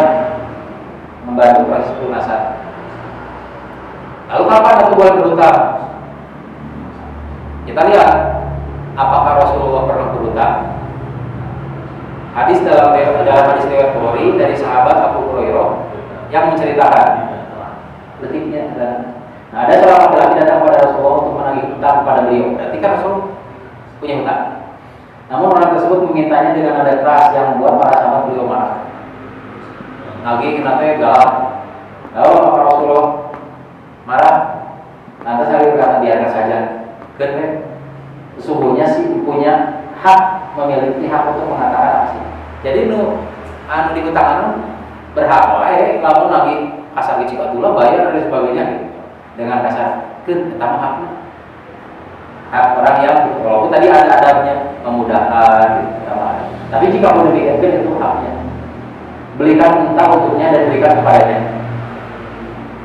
membantu proses pelunasan. Lalu kapan aku boleh berhutang? Kita lihat apakah Rasulullah pernah berhutang. Hadis dalam hadis riwayat Bukhari dari sahabat Abu Hurairah yang menceritakan detiknya adalah ada seorang laki-laki datang kepada Rasulullah untuk menagih hutang kepada beliau. Berarti kan Rasul punya hutang. Namun orang tersebut memintanya dengan nada keras yang membuat para sahabat beliau marah. Nagih nanti galak. Lalu apa Rasulullah marah? Nanti saya berkata biarkan saja. Karena sesungguhnya sih punya hak, memiliki hak untuk mengatakan apa sih. Jadi anu di hutang anu berhak wae lamun lagi kasar kecil dulu bayar dan sebagainya gitu. Dengan kasar keun eta mah hakna. Hak orang yang walaupun tadi ada adabnya memudahkan gitu sama. Tapi jika mau dipikirkan itu haknya. Belikan entah untuknya dan berikan kepadanya.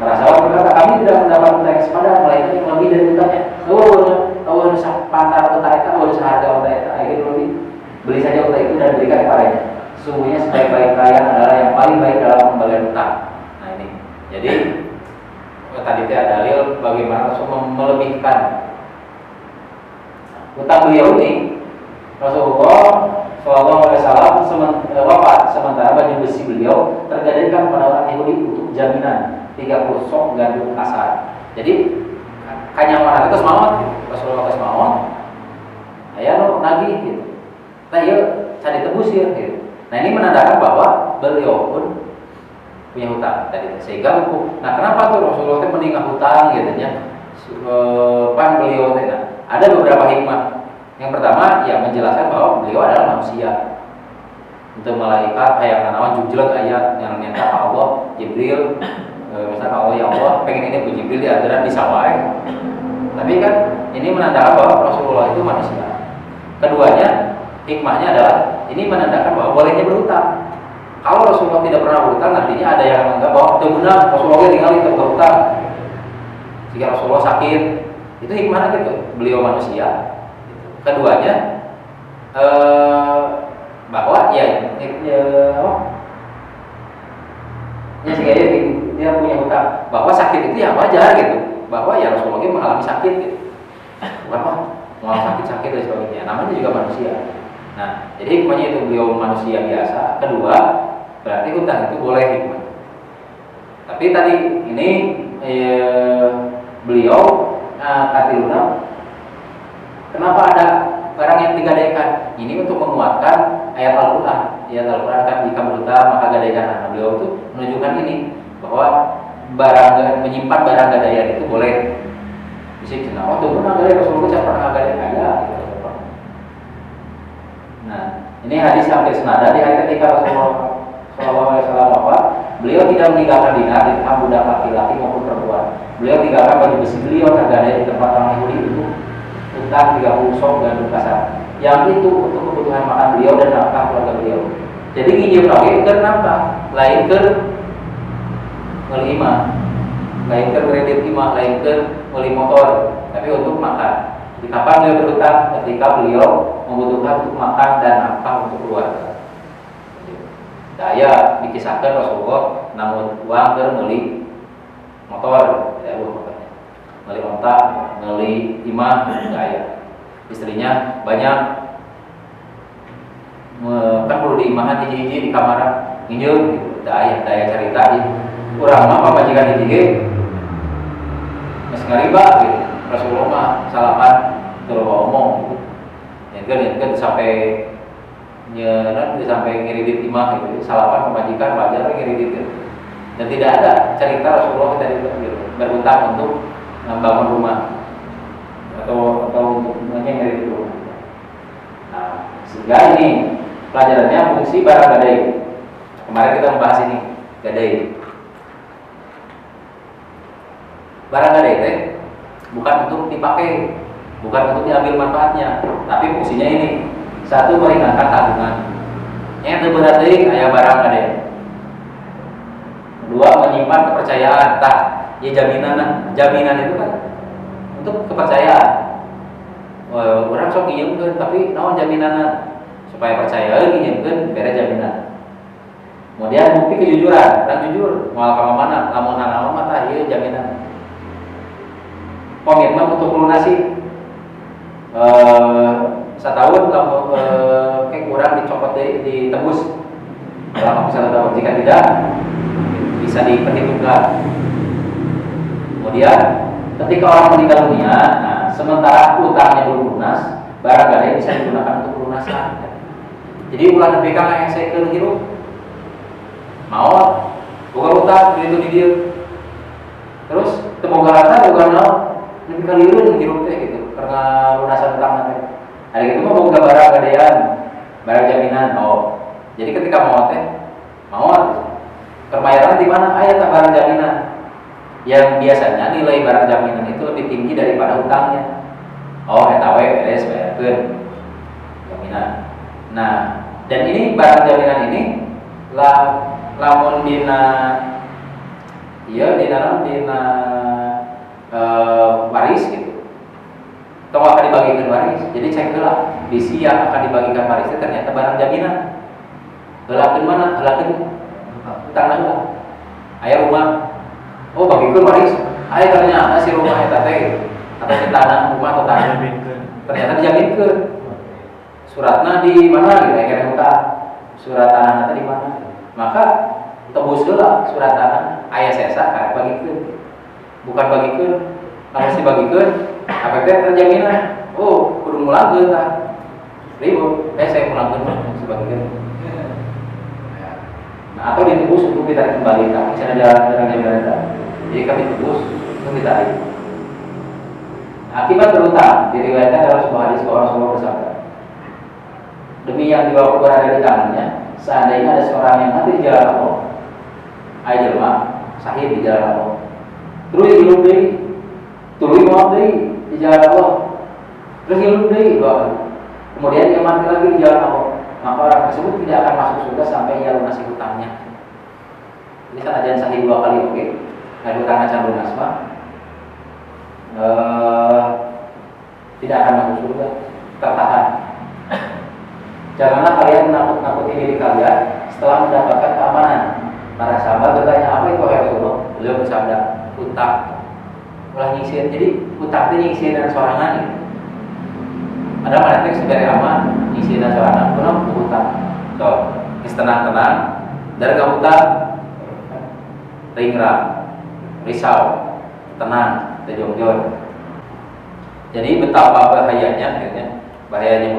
Para sahabat berkata, kami tidak mendapat utang yang sepadan, melainkan yang lebih dari utangnya. Oh, pantar utang itu, seharga utang itu, akhirnya lebih. Beli saja utang itu dan berikan kepadanya. Sesungguhnya sebaik-baik kalian adalah yang paling baik dalam pembelian utang. Nah ini, jadi tadi ada dalil bagaimana Rasul melebihkan utang beliau ini. Rasulullah SAW wafat sementara baju besi beliau tergadaikan pada orang Yahudi untuk jaminan 30 sok gandum kasar. Jadi kanyaman itu semawat gitu. Rasulullah itu semawat. Aya lo nagih gitu. Nah ieu can ditebus ya gitu. Nah ini menandakan bahwa beliau pun punya hutang tadi. Sehingga nah kenapa tuh Rasulullah itu meninggal hutang gitu nya. Pan beliau teh ada beberapa hikmah. Yang pertama ya menjelaskan bahwa beliau adalah manusia. Untuk malaikat yang nanawan jujur ayat yang minta Allah Jibril misalnya Allah ya Allah pengen ini Bu Jibril diantaran di sawai. Tapi kan ini menandakan bahwa Rasulullah itu manusia. Keduanya hikmahnya adalah ini menandakan bahwa bolehnya berhutang. Kalau Rasulullah tidak pernah berhutang, nantinya ada yang menganggap bahwa itu benar Rasulullah tinggal itu berhutang. Jika Rasulullah sakit, itu hikmahnya gitu. Beliau manusia. Keduanya bahwa ya sehingga dia punya hutang bahwa sakit itu ya wajar gitu, bahwa ya Rasulullah mengalami sakit gitu, bukan mengalami sakit dan sebagainya, namanya juga manusia. Nah jadi hikmahnya itu beliau manusia biasa. Kedua berarti hutang itu boleh hikmah. Tapi tadi ini beliau katiluna kenapa ada barang yang digadaikan? Ini untuk menguatkan ayat Al-Quran. Ayat Al-Quran kan jika berhutang maka gadaikan. Nah, beliau itu menunjukkan ini bahwa barang menyimpan barang gadaian itu boleh. Bisa cina waktu pernah gadai Rasulullah saya pernah gadai ada. Nah ini hadis hampir senada di hari ketika Rasulullah SAW wafat. Beliau tidak meninggalkan dinar, dirham, budak laki-laki maupun perempuan. Beliau tinggalkan baju besi beliau tergadai di tempat orang Yahudi itu. Utang 30 sok gandum kasar. Yang itu untuk kebutuhan makan beliau dan nafkah keluarga beliau. Jadi nginjem lagi ke nafkah, lain ke ngelima, lain ke kredit imah, lain ke beli motor. Tapi untuk makan. Di kapan beliau berhutang? Ketika beliau membutuhkan untuk makan dan nafkah untuk keluarga. Daya dikisahkan Rasulullah namun uang ke beli motor, ya motornya. Beli ontak, beli imah, daya. Istrinya banyak, kan perlu diimahan hiji-hiji di kamar nginjil gitu. Daya cerita gitu. Urang mah pamajikan hiji geus ngariba gitu. Rasulullah mah salapan teu omong gitu. Yang sampai nyeran sampai ngiridit imah gitu. Salapan pamajikan wajar ngiridit gitu. Dan tidak ada cerita Rasulullah tadi gitu. Berhutang untuk membangun rumah atau untuk ngeri itu. Nah, sehingga ini Pelajarannya fungsi barang gadai. Kemarin kita membahas ini, gadai. Barang gadai teh bukan untuk dipakai, bukan untuk diambil manfaatnya, tapi fungsinya ini. Satu, meringankan tanggungan. Yang berarti aya barang gadai. Dua, menyimpan kepercayaan. Tah, ya jaminan itu kan untuk kepercayaan. Orang sok nginjeunkeun tapi naon jaminanna? Supaya percaya nginjeunkeun bere jaminan. Kemudian bukti kejujuran, orang jujur, moal ka mana, lamun naon mah tah ieu jaminan. Komitmen untuk melunasi. Setahun kalau kayak kurang dicopot ditebus dalam waktu 1 tahun. Jika tidak, bisa diperhitungkan. Kemudian ketika orang meninggal dunia, nah sementara utangnya belum lunas, barang gadai bisa digunakan untuk pelunasan. Jadi ulah nepi ka ngaesekeun hirup. Mau boga utang di dia. Terus teu boga harta boga naon? Nepi ka lieureun hirup teh gitu. Karena lunasan utang nanti. Hari itu mah boga barang gadaian, barang jaminan. Oh. Jadi ketika mau teh perbayaran di mana? Aya tah barang jaminan. Yang biasanya nilai barang jaminan itu lebih tinggi daripada utangnya. Oh, eta we beres bayarkeun jaminan. Nah, dan ini barang jaminan ini lamun dina waris gitu. Atau akan dibagikan waris. Jadi cek heula bisi yang akan dibagikan waris itu ternyata barang jaminan. Heulakeun mana? Heulakeun utang heula. Aya rumah. Oh, bagikeun waris. Aya ternyata si rumah eta teh atau si tanah rumah atau tanah ternyata dijaminkeun. Suratna di mana gitu aya utang. Surat tanah nanti di mana? Maka tebus heula surat tanah aya sesa karek bagikeun. Bukan bagikeun. Kalau si bagikeun apa teh jaminan? Oh, kudu mulangkeun tah. Ribut, saya mulangkeun sebagikeun. Nah, atau ditebus untuk ditarik kembali, tak bisa ada jaminan. Jadi kami tebus untuk ditarik. Akibat berutang diriwayatkan dalam sebuah hadis bahwa Rasulullah bersabda, demi yang dibawa berada di tangannya, seandainya ada seorang yang mati di jalan Allah, jelema sahih di jalan Allah, terus hidup deui, tuluy maaf deui di jalan Allah, terus hidup deui, kemudian dia mati lagi di jalan Allah, maka orang tersebut tidak akan masuk surga sampai ia lunasi hutangnya. Ini kan ajan sahih 2 kali, oke? Nah, hutang acan lunas mah tidak akan masuk surga, tertahan. Janganlah kalian menakut-nakuti diri kalian setelah mendapatkan keamanan. Para sahabat bertanya, apa itu ya Rasulullah? Beliau bersabda, hutang. Ulah nyisir, jadi hutang itu nyisir dan sorangan gitu. Ada mana teks dari aman, nyisir dan sorangan, kenapa hutang? So, tenang-tenang, dari hutang, ringram, risau, tenang, terjongjon. Jadi betapa bahayanya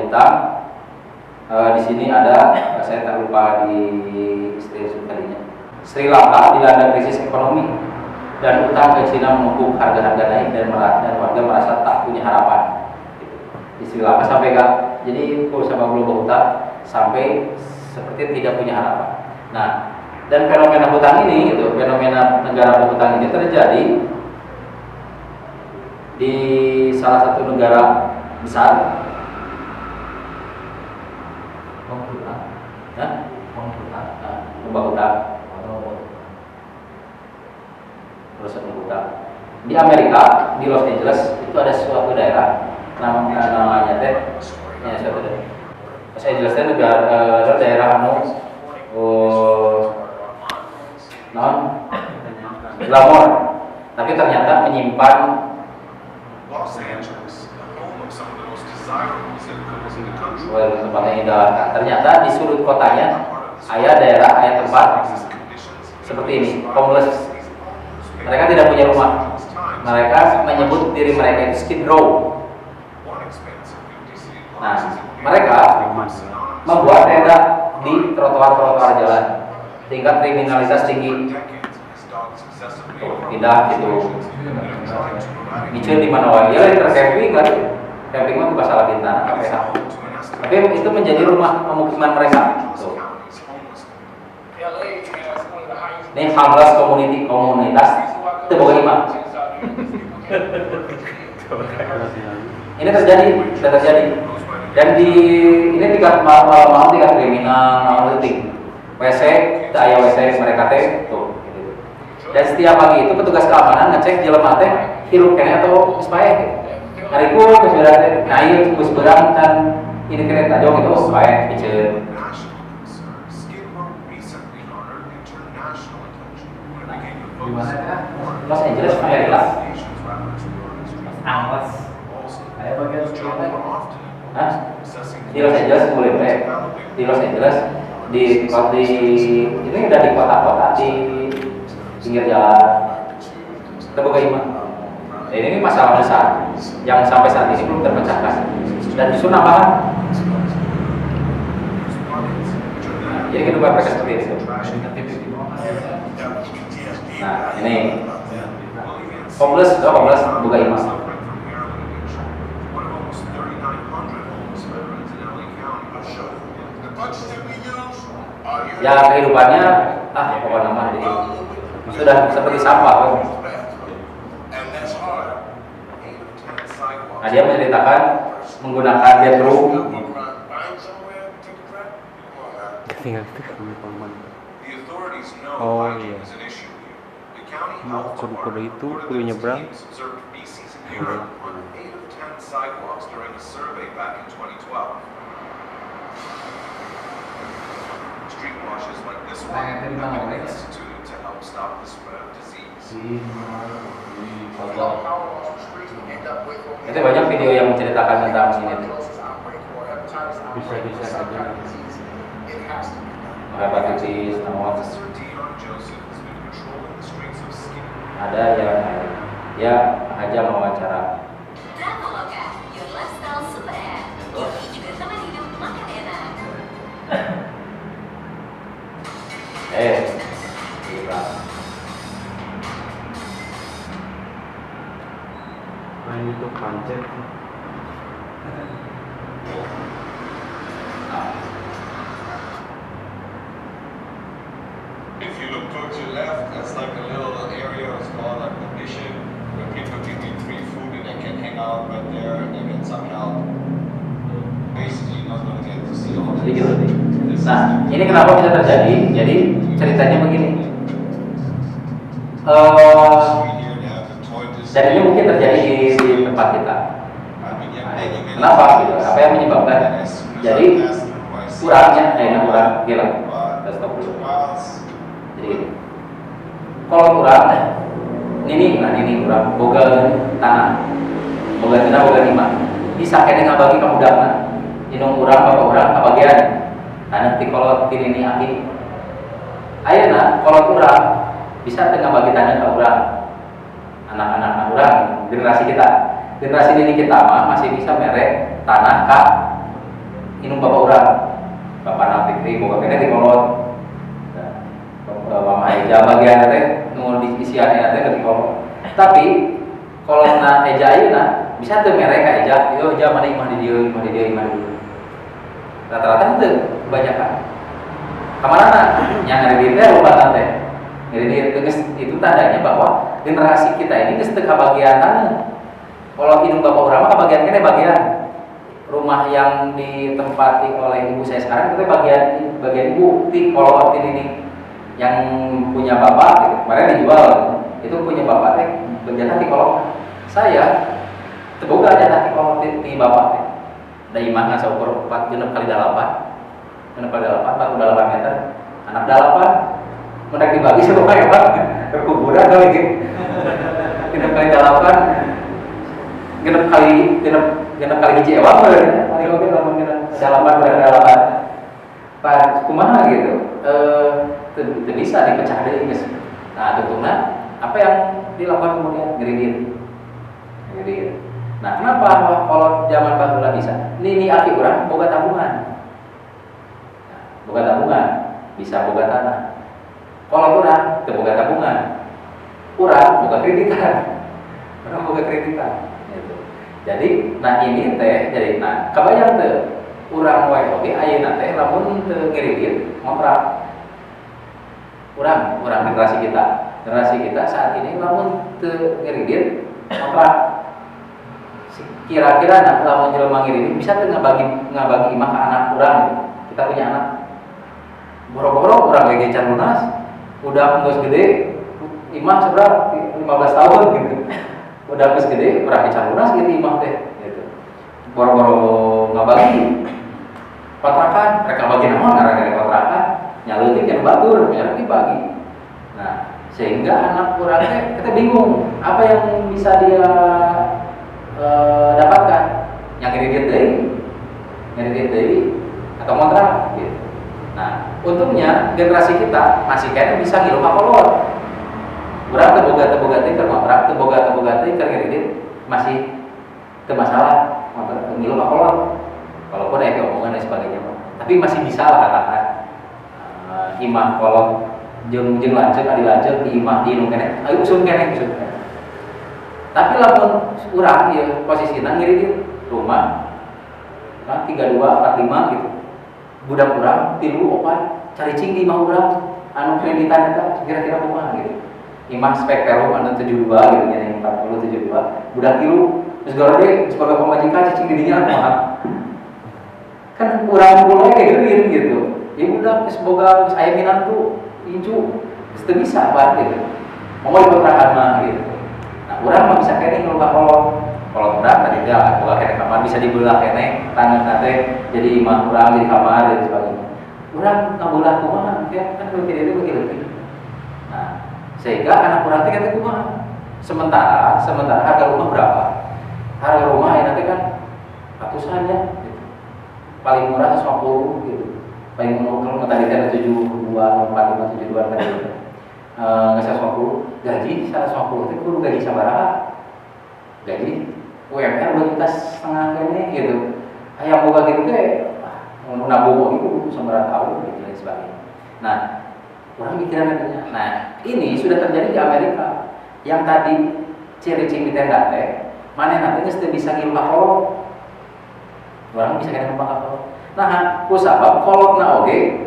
hutang. Di sini ada, saya tak lupa di screenshot tadinya. Sri Lanka dilanda krisis ekonomi dan utang ke Cina menumpuk, harga-harga naik dan warga merasa tak punya harapan. Di Sri Lanka sampai jadi sama global hutang sampai seperti tidak punya harapan. Nah, dan fenomena hutang ini, gitu, fenomena negara berhutang ini terjadi di salah satu negara besar. Hutang. Terus hutang. Di Amerika, di Los Angeles itu ada suatu daerah namanya teh, ya suatu daerah. Los Angeles teh negara daerah glamor, tapi ternyata menyimpan tempatnya indah. Ternyata di sudut kotanya ada tempat seperti ini, homeless. Mereka tidak punya rumah. Mereka menyebut diri mereka itu skid row. Nah, mereka membuat tenda di trotoar-trotoar jalan. Tingkat kriminalitas tinggi. Pindah gitu. Micin di mana wae? Ya tercamping kan? Camping mah bukan salah bintang, KPH. Tapi itu menjadi rumah pemukiman mereka. Tuh. Ini homeless komunitas itu boga imam. Ini terjadi, sudah terjadi. Dan ini tingkat malam-malam tingkat kriminal, malam detik. WC, daya WC mereka teh tuh. Gitu. Dan setiap pagi itu petugas keamanan ngecek jelema teh hirup kene atau geus bae gitu. Hariku geus beurang teh, nah ieu geus beurang can ini kene tajong itu bae piceun. Di mana ya? Los Angeles, Amerika. Awas. Kayak bagian sekitar. Hah? Di Los Angeles boleh teh. Di Los Angeles di ini udah di kota-kota di pinggir jalan terbuka imam. Ini masalah besar yang sampai saat ini belum terpecahkan dan justru nambahan. Jadi kehidupan mereka seperti itu. Nah ini homeless buka imam. Ya kehidupannya pokoknya nama sudah seperti sampah. Nah dia menceritakan menggunakan bedroom. Oh iya. Mau kudu itu kudu nyebrang. Itu banyak video yang menceritakan tentang ini. Bisa aja. Hepatitis, ada yang dia aja mewawancara. Traveloka, your lifestyle super app. Ini juga teman hidup makan enak. Gila. Main itu pancet. If you look towards your left, that's like a little area, it's called like a mission, where people can get free food and they can hang out right there and they get some help. Basically, you're not going to get to see all Sedikit this. lebih. Nah, ini kenapa bisa terjadi? Jadi ceritanya begini. Here they have the toilet. Dan ini mungkin terjadi di tempat kita. Kenapa? Gitu? Apa yang menyebabkan? Jadi kurangnya, kurang gila. Stop dulu. Jadi gini. Kalau kurang, ini kurang. Boga tanah, boga lima. Bisa kene ngabagi kamu dana. Inung kurang, bapak kurang, kebagian. Nanti kalau ini aki. Ayeuna kalau kurang bisa tengah bagi tanah ke kurang. Anak-anak kurang generasi kita. Generasi ini kita mah masih bisa merek tanah kak inung bapak urang bapak nafikri boga kene di kolot mama eja bagian teh nu diisian teh di kolot tapi kalau na eja ayeuna bisa teu merek ka eja yo eja mana imah di dieu rata-rata teu kebanyakan kamarana yang ada di teh loba teh jadi itu tandanya bahwa generasi kita ini geus teu kabagian tanah. Kalau indung bapak urang mah bagian kene bagian rumah yang ditempati oleh ibu saya sekarang itu bagian ibu ti kalau ini yang punya bapak gitu. Kemarin dijual itu punya bapak teh berjatah ti kalau saya teboga jatah ti kalau ti bapak teh da imah ngasukur 4 genep kali 8 baru 8 meter anak 8 mendak dibagi sama hebat berkuburan kali gitu genep kali 8 genep kali hiji ewang bener kali oge lamun dalapan berada Pak kumaha gitu teu bisa dipecah deui geus. Nah tentunya apa yang dilakukan kemudian ngiridir. Nah kenapa kalau zaman baheula bisa ini aki urang boga tabungan bisa boga tanah. Kalau urang teu boga tabungan urang boga kreditan gitu. Jadi, nah ini teh, jadi nah kebayang teh urang wae oge ayeuna teh lamun teu ngiridit ngontrak. Urang generasi kita saat ini lamun teu ngiridit ngontrak. Kira-kira lamun jelema ngiridit bisa teu ngabagi imah ka anak urang. Kita punya anak. Boro-boro urang ge can lunas, udah geus gede, imah seberapa 15 tahun gitu. Udah geus gede, urang ge can lunas gitu imah teh gitu. Boro-boro ngabagi kontrakan, mereka bagi naon gara-gara kontrakan, nyaleutik yang batur, nyaleutik dibagi. Nah, sehingga anak urang teh kita bingung, apa yang bisa dia dapatkan? Yang ngiridit deui atau kontrak gitu. Nah, untungnya generasi kita masih kayaknya bisa ngilu kolot. Urang teu boga teh keur kontrak, teu boga teh keur ngiridit masih teu masalah ngilu kolot. Walaupun ada omongan dan sebagainya, tapi masih bisa lah katakan imah kolot jeung lanceuk adi lanceuk di imah di nu keneh, ayo usul keneh. Tapi lamun urang ieu posisina ngiridit rumah 32 45 gitu. Budak urang 3 4 caricing di imah urang anu kreditan eta kira-kira kumaha gitu. Imah spek perum anu 72 gitu nya 40 72. Budak 3 terus gorode sebagai pemajikan cicing di dinya kumaha. Kan kurang pulau kayak gitu. Ya udah semoga saya minantu incu itu bisa banget gitu. Mau dikontrakan mah gitu. Nah, urang mah bisa kene ngeluka kolot urang tadi dia boga kene kamar bisa dibelah kene tangan teh jadi imah urang di kamar dan sebagainya. Urang ngabelah kumaha ya kan begini itu. Nah, sehingga anak urang teh kata kumaha. Sementara harga rumah berapa? Harga rumah ya nanti kan ratusan ya. Paling murah 150 gitu. Paling murah kalau tadi ada 72, 45, 72 tadi. Nggak 150, gaji 150 itu kudu gaji sabaraha? Gaji UMR 2,5 juta kayaknya gitu. Yang boga gitu teh nabung gitu sabaraha tahun gitu dan sebagainya. Nah, orang mikiran katanya. Nah, ini sudah terjadi di Amerika. Yang tadi ciri-ciri di tenda teh, mana nanti geus teu bisa ngilmah kolot. Orang bisa kena numpang kolot. Nah, ku sabab kolotna oge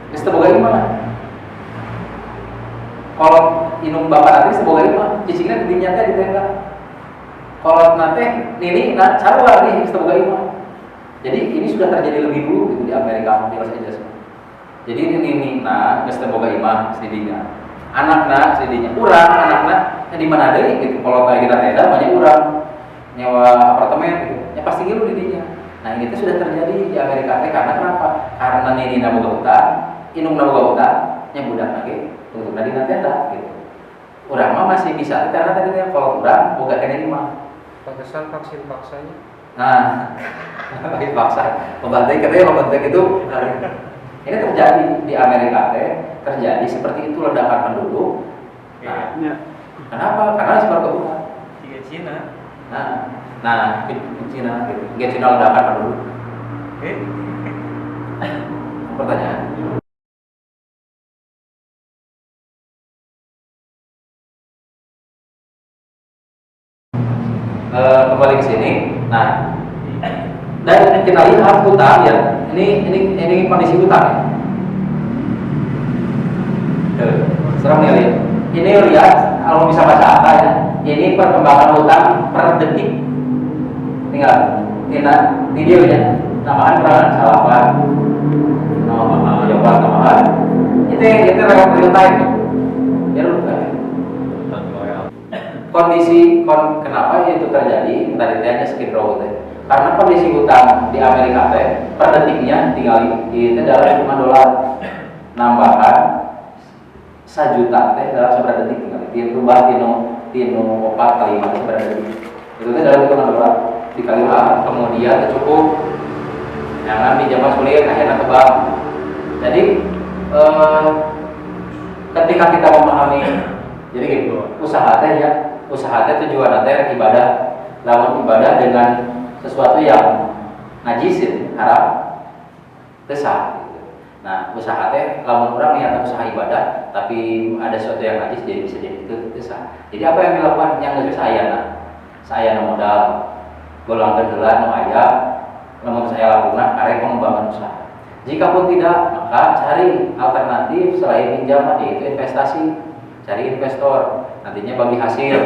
geus teu boga imah. Kolot inung bapak nanti geus teu boga imah, cicingna di dinya teh di tenda. Kolotna teh nini sarua nih geus teu boga imah. Jadi ini sudah terjadi lebih dulu gitu di Amerika, di Los Angeles. Jadi ini geus teu boga imah di dinya. Anakna di dinya, urang anakna di mana deui gitu. Kalau kayak kita tenda banyak urang nyewa apartemen gitu. Ya pasti ngilu di dinya. Nah ini tuh sudah terjadi di Amerika karena kenapa? Karena nini boga hutang, inung boga hutang, nya budak lagi untuk tadi nanti ada gitu. Urang mah masih bisa karena tadinya kalau urang boga kene imah. Pantesan vaksin paksanya. Nah, vaksin paksa. Membantai katanya membantai itu ini terjadi di Amerika terjadi seperti itu ledakan penduduk. Nah, kenapa? Karena seperti itu. Tiga Cina. Nah, Cina gitu. Cina ledakan penduduk. Pertanyaan. Kembali ke sini. Nah, dan kita lihat hutang ya. Ini kondisi hutang. Serem nih lihat. Ini lihat kalau bisa baca apa ya. Ini perkembangan hutang per detik. Tinggal kita videonya. Tambahan perangan salapan. Jawaban tambahan. Itu real time. Ya lu kondisi kenapa itu terjadi tadi tanya Skid Row teh karena kondisi hutang di Amerika teh per detiknya tinggal itu dalam $5 nambahan 1 juta teh dalam seberapa detik tinggal itu rubah tino 4 kali 5 seberapa detik itu teh dalam $5 dikali kemudian cukup jangan pinjam sulit akhirnya ke bank jadi ketika kita memahami jadi gitu usaha teh tujuan teh ibadah lawan ibadah dengan sesuatu yang najisin haram tesah gitu. Nah usaha teh lawan orang niat usaha ibadah tapi ada sesuatu yang najis jadi bisa jadi itu tesah. Jadi apa yang dilakukan yang najis saya modal golongan heula nu aya Namun saya lakukan karena pengembangan usaha. Jika pun tidak, maka cari alternatif selain pinjaman, yaitu investasi. Cari investor, nantinya bagi hasil.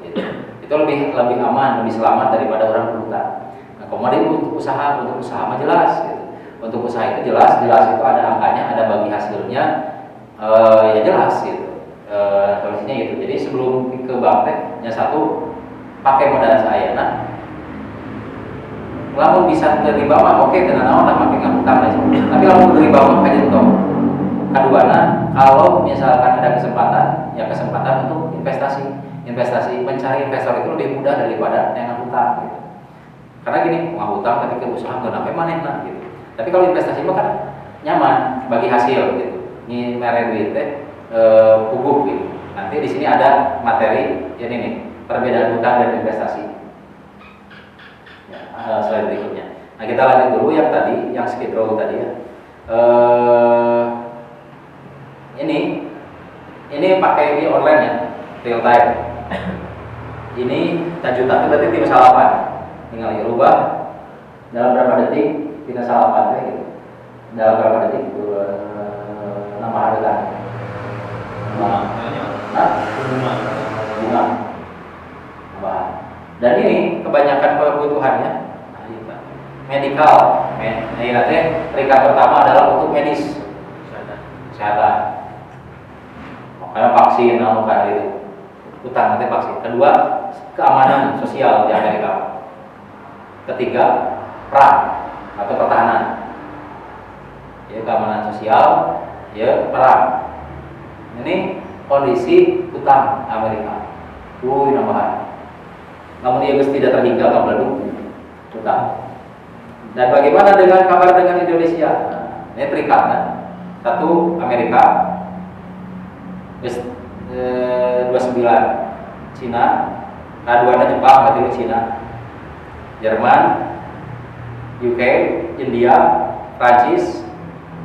Gitu. Itu lebih aman, lebih selamat daripada orang berhutang. Nah, kemudian untuk usaha mah jelas. Gitu. Untuk usaha itu jelas itu ada angkanya, ada bagi hasilnya, ya jelas gitu. Solusinya gitu. Jadi sebelum ke bank teh, yang satu pakai modal saya. Nah, lamun bisa terima mah oke, dengan naon lah pakai ngutang aja. Tapi lamun terima mah kajian tong. Kedua, kalau misalkan ada kesempatan, ya kesempatan untuk investasi mencari investor itu lebih mudah daripada yang ngutang gitu. Karena gini, ngutang ketika usaha nggak sampai manehna gitu. Tapi kalau investasi mah kan nyaman bagi hasil gitu. Ini mere duit teh puguh gitu. Nanti di sini ada materi ini nih, perbedaan hutang dan investasi. Slide berikutnya. Nah, kita lanjut dulu yang tadi, yang skid row tadi ya. Ini pakai ini online ya, real time. Ini tajutan berarti tidak salapan. Tinggal dirubah dalam berapa detik, tidak salapan gitu. Dalam berapa detik nama harga. Bunga. Dan ini kebanyakan kebutuhannya medikal. Ini nanti peringkat pertama adalah untuk medis, kesehatan. Makanya vaksin, bukan itu. Utang nanti vaksin. Kedua, keamanan sosial di Amerika. Ketiga, perang atau pertahanan. Ya, keamanan sosial, ya perang. Ini kondisi utang Amerika. Nambahan. Namun dia tidak terhingga kalau utang. Dan bagaimana dengan kabar dengan Indonesia? Ini perikatan. Satu Amerika, 29 Cina, keduanya Jepang, berarti Cina, Jerman, UK, India, Prancis,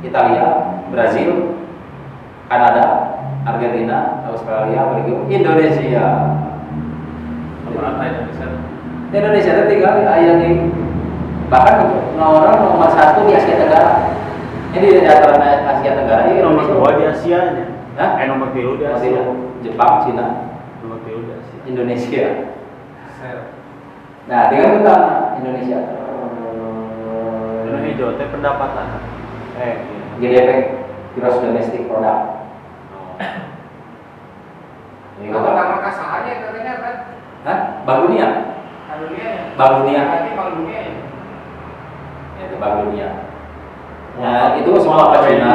Italia, Brazil, Kanada, Argentina, Australia, Belgium, Indonesia. Indonesia itu tinggal di ayah di bahkan nomor 1 di Asia Tenggara. Ini di antara Asia Tenggara ini Nomor Indonesia. 2 di Asia nya. Nomor 3 di Asia. Jepang, Cina, Nomor 3 di Asia. Indonesia. Nah, tinggal kita Indonesia. Ini hijau teh pendapatan. GDP, gross domestic product. Ini Kalau nama kasahannya katanya kan? Hah? Bank Dunia? Dunia ya? Bank Dunia. Berarti Bank Dunia ya? Ya, itu Bank Dunia. Nah, itu semua apa Cina,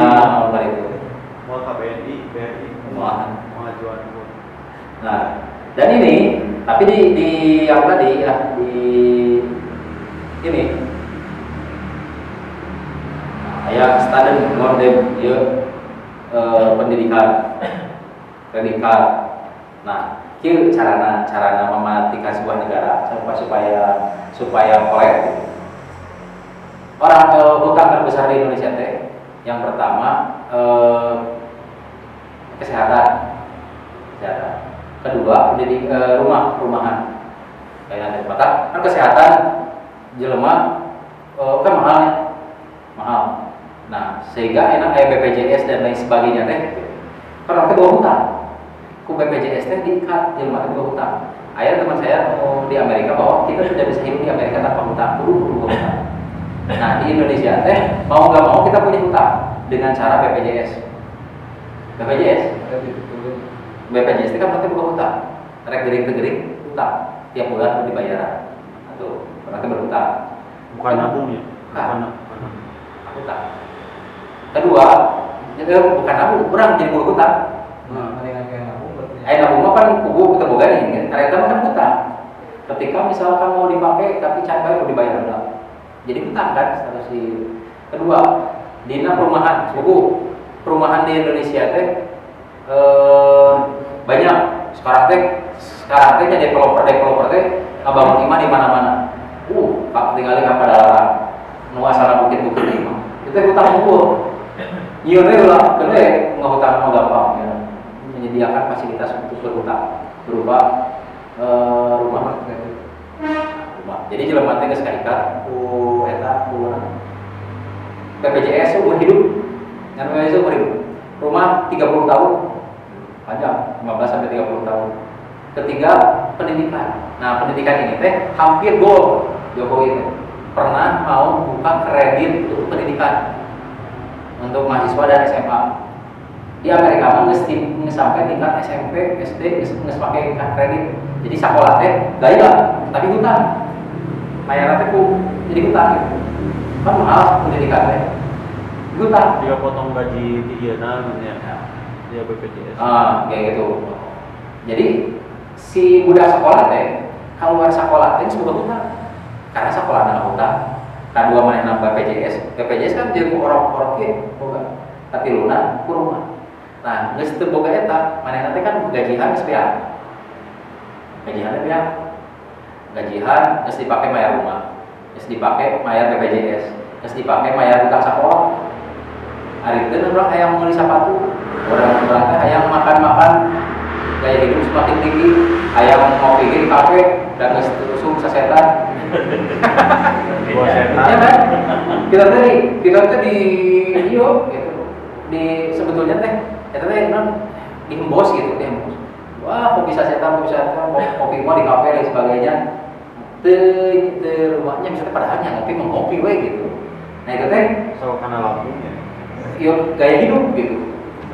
nomor itu. Mau KBNI, BRI, Semua. pengajuan. Nah, dan ini, tapi di yang tadi ya di ini, ya standar model ya pendidikan, kredit card. Nah, itu cara mematikan sebuah negara supaya kolek. Orang hutang terbesar di Indonesia teh, yang pertama kesehatan. Kedua, rumahan. Kayak nanti patah, kan kesehatan jelema kan mahal. Nah, sehingga enak kayak BPJS dan lain sebagainya teh, kan orang bawa hutang. Ku BPJS teh diikat jelema teh bawa hutang. Ayah teman saya di Amerika bahwa kita sudah bisa hidup di Amerika tanpa hutang, kudu hutang. Nah, di Indonesia teh mau nggak mau kita punya hutang dengan cara BPJS itu kan nanti buka hutang, rek gering hutang tiap bulan dibayar. Atau nanti berhutang. Bukan nabung ya? Bukan hutang. Kedua, bukan nabung, kurang jadi buka hutang. Nabung mah kan kubu kita boga nih, karena itu kan hutang. Ketika misalkan mau dipakai tapi capai mau dibayar ulang. Jadi hutang kan harus di. Kedua, dina perumahan di Indonesia teh banyak. Sekarang teh jadi developer teh ngabangun imah di mana-mana. Tinggalin apa dalam nu asal bukit-bukit imah. Itu hutang unggul. Iya teh ulah gede ngahutang mah gampang ya. Menyediakan fasilitas untuk berhutang berupa rumah. Jadi jelema teh geus kaikat ku eta ku BPJS umur hidup. Ngan BPJS umur hidup. Rumah 30 tahun. Panjang, 15 sampai 30 tahun. Ketiga, pendidikan. Nah, pendidikan ini teh hampir goal Jokowi teh. Pernah mau buka kredit untuk pendidikan untuk mahasiswa dan SMA. Di Amerika mah geus sampai tingkat SMP, SD geus pakai kredit. Jadi sekolah teh gaya tapi hutang. Mayarna teh ku jadi hutang gitu. Kan mahal pendidikan teh. Hutang. Dia potong gaji 3 namanya. Dia BPJS. Kayak gitu. Jadi si budak sekolah teh keluar sekolah teh semoga hutang. Karena sekolah nana hutang. Kadua manehna BPJS. BPJS kan jeung orang-orang ge boga. Tapi luna ku rumah. Nah, geus teu boga eta, manehna teh kan gajihan geus beak. Gajihan beak. Gajihan geus dipake mayar rumah. Geus dipake mayar BPJS. Geus dipake mayar hutang sekolah. Ari teh urang hayang meuli sapatu. Orang-orang teh hayang makan-makan gaya hidup semakin tinggi, hayang ngopi di kafe dan geus usum sasetan. Dua setan. Ya kan? Kita teh di iyo gitu. Di sebetulnya teh eta teh non dihembos gitu, dihembos. Wah, kopi sasetan, kopi mah di kafe dan sebagainya. Teu rumahnya misalnya padahal ngopi ngopi we gitu. Nah, itu teh So kana lambungnya. yo gaya hidup gitu.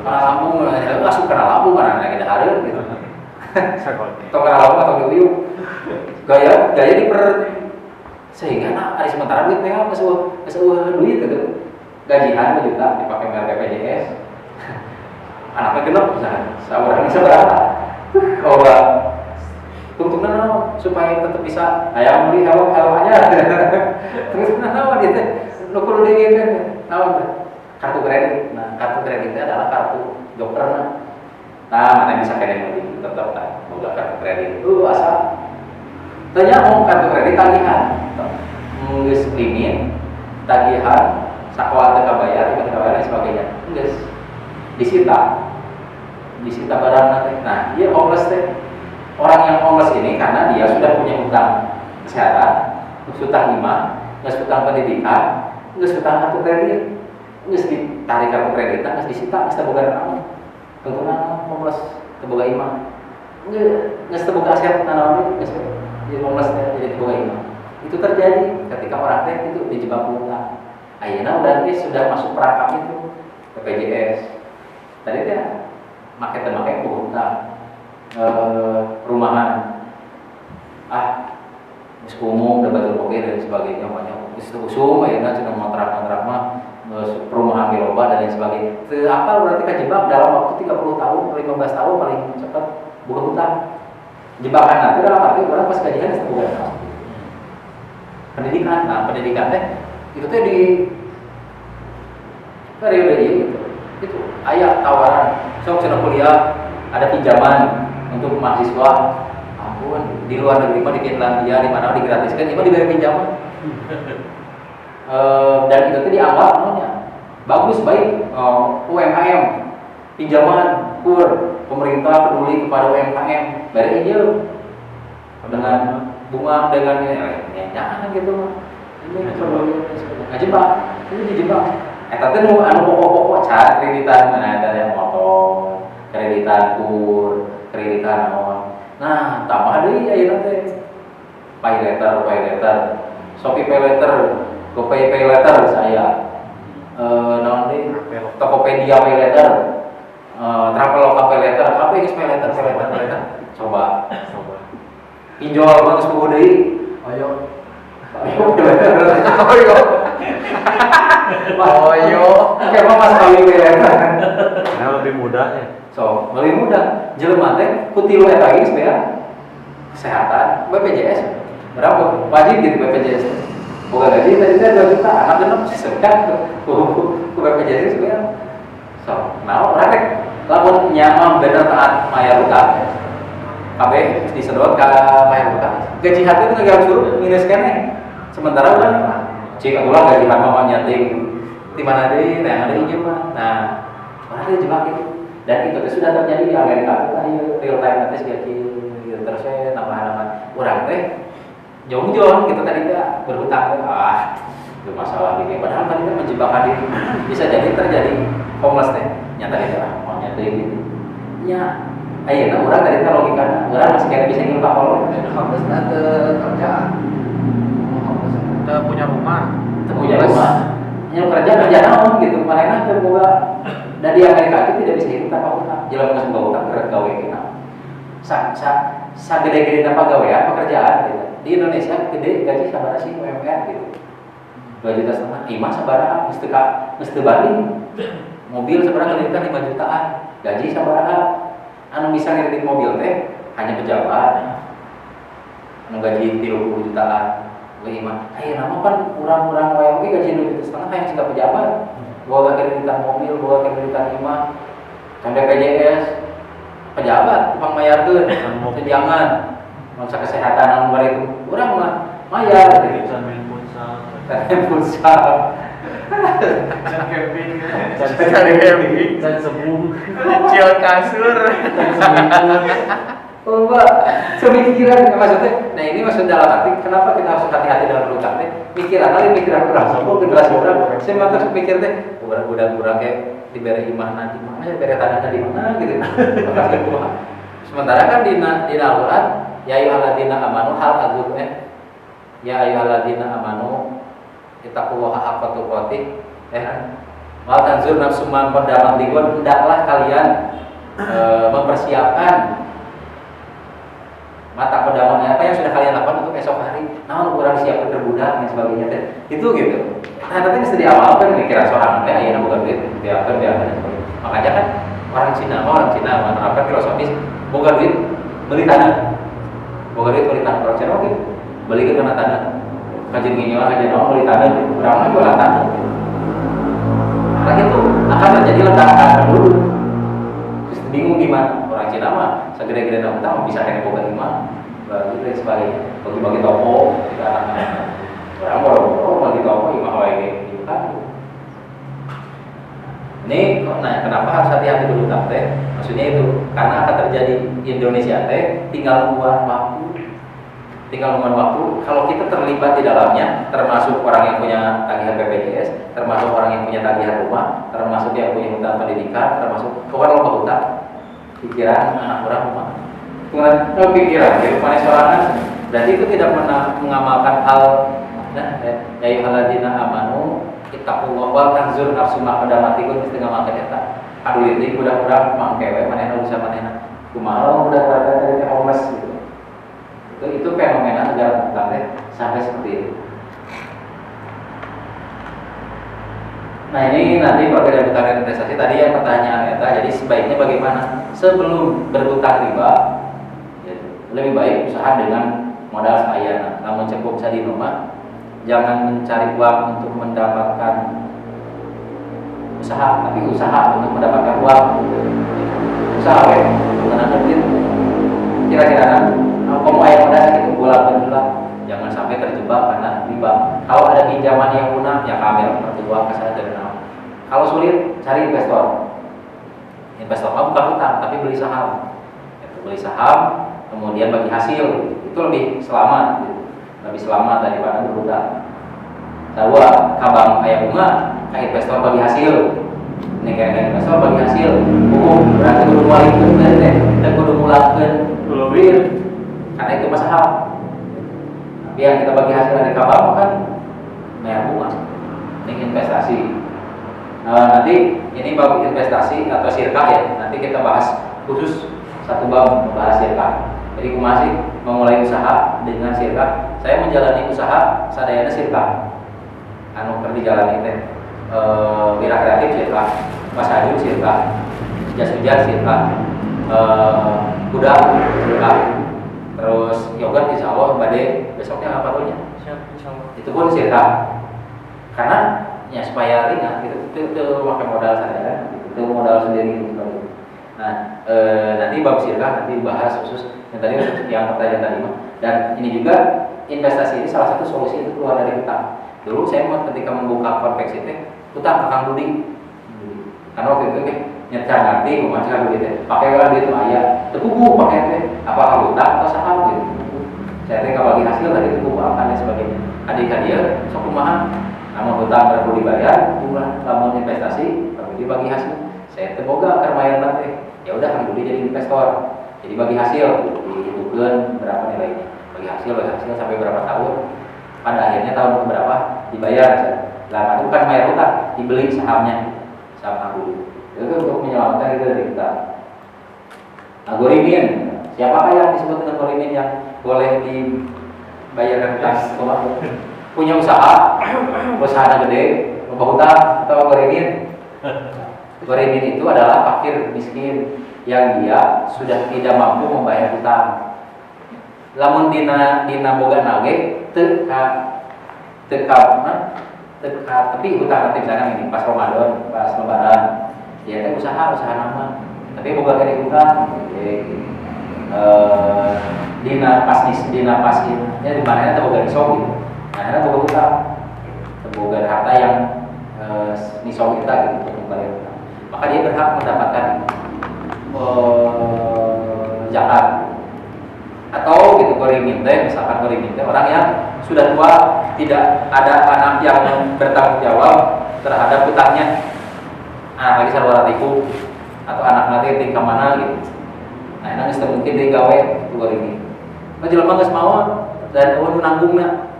Karena lambung, asup karena lambung karena lagi dahar gitu. Sakotnya. Atau karena lambung atau diuyu. Gaya sehingga ada sementara duit mereka kesuh duit gitu. Gajian 2 juta dipakai bayar BPJS. Anaknya genep misalnya, seorang bisa berapa? Kalau tungtungnya supaya tetap bisa ayam beli hewan aja. Terus nawan itu, nukul deh kan, nawan kartu kredit. Nah, kartu kreditnya adalah kartu joker. Nah, mana bisa kalian beli tetap kan, udah kartu kredit. Asal tanya mau kartu kredit tagihan, nggak limit, tagihan, sekolah teka bayar, dan sebagainya, nggak disita barang nanti. Nah, dia homeless teh. Orang yang homeless ini karena dia sudah punya hutang kesehatan, hutang imah, hutang pendidikan, hutang kartu kredit, ditarik kartu kredit, disita, boga naon. Tentunya homeless, boga imah, boga aset naon itu, jadi homeless jadi boga imah. Itu terjadi ketika orang teh itu dijebak hutang. Ayeuna udah sudah masuk perangkap itu BPJS. Tadi dia make hutang. Rumahan geus umum udah batur oke dan sebagainya banyak geus usum ayeuna cenah kontrak mah perumahan loba dan lain sebagainya. Teu apal berarti kajebak dalam waktu 30 tahun, 15 tahun paling cepat boga hutang. Jebakan teh dalam arti urang pas gajian geus boga hutang. Pendidikan, nah pendidikan teh itu teh di periode gitu. Itu aya tawaran sok cenah kuliah ada pinjaman untuk mahasiswa, ampun di luar negeri mah di Finlandia di mana digratiskan, ini mah diberi pinjaman. Dan itu tuh dianggap namanya bagus baik UMKM pinjaman kur pemerintah peduli kepada UMKM beri aja dengan bunga dengan jangan gitu mah ini ngajebak ini dijebak. Eta teh nu anu pokok-pokok cara kreditan mana ada yang motor kreditan kur kreditan naon. Nah, tambah deui ayeuna teh. Pay letter, Shopee Pay letter, GoPay Pay letter saya. Naon deui? Tokopedia Pay letter. Traveloka Pay letter, kabeh geus Pay letter. Coba. Pinjol mah geus puguh deui. Ayo. Kayak Mas Kawin Pay letter. Nah, lebih mudah ya. So, lebih mudah. Jelema teh ku tilu eta geus bea. Kesehatan, BPJS berapa? Wajib gitu BPJS. Boga gaji tadi teh 2 juta, anak genep sesekan ku BPJS bea. So, nah urang rek lamun nyaman bener taat mayar utang. Kabeh disedot ka mayar utang. Gaji hati itu nggak suruh minus kene. Sementara urang cik ulang gaji mama nyating di mana deui, nah ada ieu mah. Nah, urang teh jebak gitu. Dan itu sudah terjadi di Amerika. Ayo real time nanti gaji terus nambah-nambah. Urang teh jauh-jauh kita tadi nggak berhutang itu masalah ini. Padahal tadi kan menjebak diri bisa jadi terjadi homeless teh nyata gitu mau nyata gitu ya. Ayo, nah orang tadi logika, orang masih kayak bisa ngilpak kalau Homeless nanti kerjaan. Kita punya rumah. punya rumah, yang kerja naon gitu, mana tuh gua dari Amerika itu tidak bisa hidup tanpa utang. Jalan nggak sebuah utang gawe kita. Sa gede-gede apa gawean pekerjaan gitu. Di Indonesia gede gaji sabaraha sih UMR gitu. 2,5 juta, imah sabaraha mesti balik. Mobil sabaraha ngelihatkan 5 jutaan, gaji sabaraha. Anu bisa ngiritin mobil teh hanya pejabat. Anu gaji 30 jutaan. Imah, nama kan kurang-kurang wae oge gaji 2,5 juta yang sudah pejabat. Bawa kreditan mobil, bawa kreditan imah, sampai PJS, pejabat, tukang mayarkeun, tunjangan, masa kesehatan anu bari itu, urang mah mayar. Bisa main pulsa. Pulsa. Dan camping. Dan sebung. Cil kasur. Dan seminggu. Oh, Mbak, semikiran maksudnya. Nah, ini maksud dalam arti kenapa kita harus hati-hati dalam berutang teh? Pikiran orang, sama generasi orang. Saya mah terus mikir teh, budak-budak kayak diberi imah nanti mana, diberi tanah di mana gitu. Makasih kumaha. Sementara kan di Al-Qur'an, ya ayyuhalladzina amanu hal azub ya ayyuhalladzina amanu ittaqullaha haqqa tuqatih. Wal tanzur nafsum ma qaddamat lighad, hendaklah kalian mempersiapkan mata kodamanya apa yang sudah kalian lakukan untuk esok hari. Namun kurang siap terbudak dan sebagainya teh. Itu gitu. Nah, nanti mesti diamalkan pikiran seorang teh ayeuna boga duit, biarkan dan sebagainya. Makanya kan orang Cina menerapkan filosofis boga duit beli tanah. Boga duit beli tanah orang Cina gitu. Beli ke tanah. Kajian gini lah aja beli tanah. Berapa jualan tanah. Nah, itu akan terjadi ledakan dulu. Terus bingung gimana orang Cina mah segede-gede utang bisa kena boga imah gitu dan sebagainya. Bagi-bagi toko kita anak-anak orang baru bagi toko imah wae gitu kan. Ini kenapa harus hati-hati berutang teh? Maksudnya itu karena akan terjadi di Indonesia teh tinggal nungguan waktu. Kalau kita terlibat di dalamnya, termasuk orang yang punya tagihan BPJS, termasuk orang yang punya tagihan rumah, termasuk yang punya hutang pendidikan, termasuk kawan lomba hutang, pikiran anak orang rumah. Dengan pikiran, jadi mana sorangan, berarti itu tidak pernah mengamalkan hal. Nah, ya ayyuhalladzina amanu ittaqullaha wal tanzur nafsum ma qaddamat lighad, mesti ngamalkan eta. Aduh ini budak-budak mangkewe manehna bisa manehna. Kumaha budak-budak teh homeless gitu. Itu fenomena negara tetangga sampai seperti itu. Nah, ini nanti bagian dari investasi tadi yang pertanyaannya jadi sebaiknya bagaimana sebelum berhutang riba, lebih baik usaha dengan modal sayana. Namun cukup bisa di rumah, jangan mencari uang untuk mendapatkan usaha, tapi usaha untuk mendapatkan uang. Usaha menanam duit. Kira-kira kamu ayam modal sakit bulan jangan sampai terjebak karena riba. Kalau ada pinjaman yang lunak ya kamera mertua kesana terkenal. Kalau sulit cari investor. Investor bukan hutang tapi beli saham. Beli saham kemudian bagi hasil itu lebih selamat. Lebih selamat daripada berhutang. Kedua, kabang ayam bunga ke investor bagi hasil. Ini kayak investor bagi hasil. Berarti kudu mulai dan kudu mulangkeun duit. Karena itu masalah. Tapi yang kita bagi hasil dari kabel kan bayar bunga. Ini investasi. Nanti ini bab investasi atau sirkah ya. Nanti kita bahas khusus satu bab membahas sirkah. Jadi masih memulai usaha dengan sirkah. Saya menjalani usaha sadayana sirkah. Anu keur dijalani teh wira kreatif sirkah, Mas Haju sirkah, jas hujan sirkah, kuda sirkah. Terus yogurt insya Allah bade besoknya apa dulunya? Itu pun sirkah. Karena ya supaya ringan itu pakai modal saya, itu modal sendiri gitu. Nah nanti bab sirkah nanti bahas khusus yang tadi yang pertanyaan tadi mah. Dan ini juga investasi ini salah satu solusi untuk keluar dari hutang. Dulu saya ketika membuka konveksi itu hutang ke Kang Budi. Karena waktu itu kan nyecar ngerti memacang duit pakai orang duit itu ayah terbuku pakai teh apakah hutang atau saham gitu. saya teh bagi hasil tadi itu akan dan sebagainya. Adik dia sok kumaha, namun hutang baru dibayar, jumlah lamun investasi baru dibagi hasil. Saya teh boga keur mayar teh. Ya udah kan jadi investor. Jadi bagi hasil dihitungkeun berapa nilainya. Bagi hasil sampai berapa tahun. Pada akhirnya tahun berapa dibayar. Lah itu kan bayar hutang, dibeli sahamnya. Saham dulu. Itu untuk menyelamatkan itu dari hutang. Nah, gorimin. Siapakah yang disebut dengan gorimin yang boleh dibayarkan hutang? Punya usaha gede, lupa hutang atau gorimin. Gorimin itu adalah fakir miskin yang dia sudah tidak mampu membayar hutang. Lamun dina boga nage tapi hutang nanti misalkan ini pas Ramadan, pas Lebaran, dia teh usaha nama, tapi boga kene hutang. Dina pas ya di mana teh boga nisab gitu. Nah, ada boga hutang. Boga harta yang nisab kita gitu untuk membayar hutang. Maka dia berhak mendapatkan zakat. Atau gitu gorimin teh, misalkan gorimin teh orang yang sudah tua, tidak ada anak yang bertanggung jawab terhadap hutangnya. Anak lagi sarwara tiku atau anak nanti tingkah mana gitu. Nah, ini geus mungkin digawe itu gorimin. Nah, jelema geus maot dan eueuh nanggungna.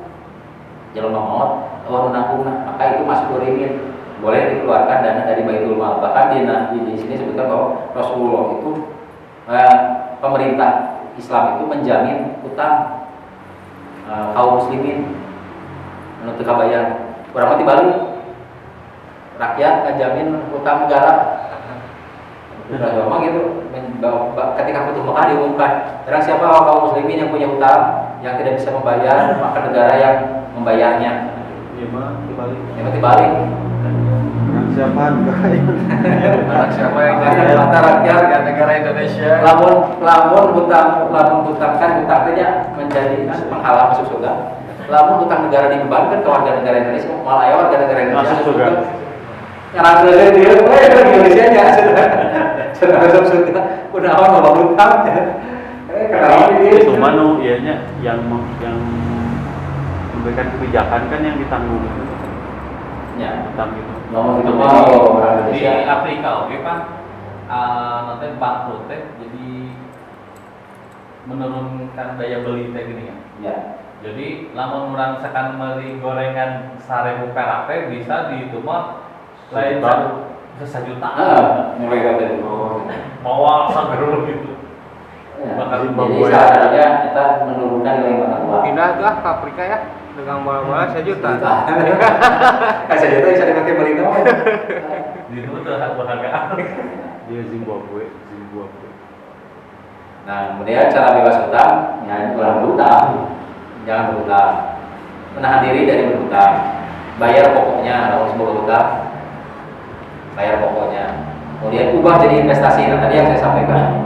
Jelema maot, eueuh nanggungna, maka itu masuk gorimin. Boleh dikeluarkan dana dari Baitul Mal. Bahkan di sini sebutkan bahwa Rasulullah itu pemerintah Islam itu menjamin utang kaum muslimin menuntut kabayar. Kurang mati balik rakyat menjamin utang negara. Memang gitu. Ketika Futuh Mekah diumumkan, barang siapa kaum muslimin yang punya utang yang tidak bisa membayar, maka negara yang membayarnya. Iya mah dibalik. Yang dibalik. Siapa Anak siapa yang jadi antara rakyat dengan negara Indonesia? Lamun hutang kan hutangnya menjadi penghalang masuk surga. Lamun hutang negara dibebankan ke warga negara Indonesia, malah ya warga negara Indonesia masuk surga. Ngarang dia, Indonesia nya sudah masuk surga. Udah awal bawa hutang. Itu manu ianya yang memberikan kebijakan kan yang ditanggung. Ya, Utang itu. ngomong itu mau orang Di Indonesia. Afrika oke Pak, nanti bangkrut teh jadi menurunkan daya beli teh gini ya. Ya, Jadi lamun urang sekan meuli gorengan 1000 perak teh bisa di itu mah lain sejuta. mulai dari Mau sampai dulu gitu. Ya, Bahkan jadi salah satunya kita menurunkan nilai mata uang. Pindah ke Afrika ya dengan bola-bola 1 juta. Kasih juta bisa dipakai beli dong. Di itu tuh harga. Dia Zimbabwe. Nah, kemudian cara bebas hutang, ya ulang berhutang, jangan berhutang, menahan diri dari berhutang, bayar pokoknya kalau sebuah hutang, bayar pokoknya. Kemudian ubah jadi investasi. Nah, tadi yang saya sampaikan,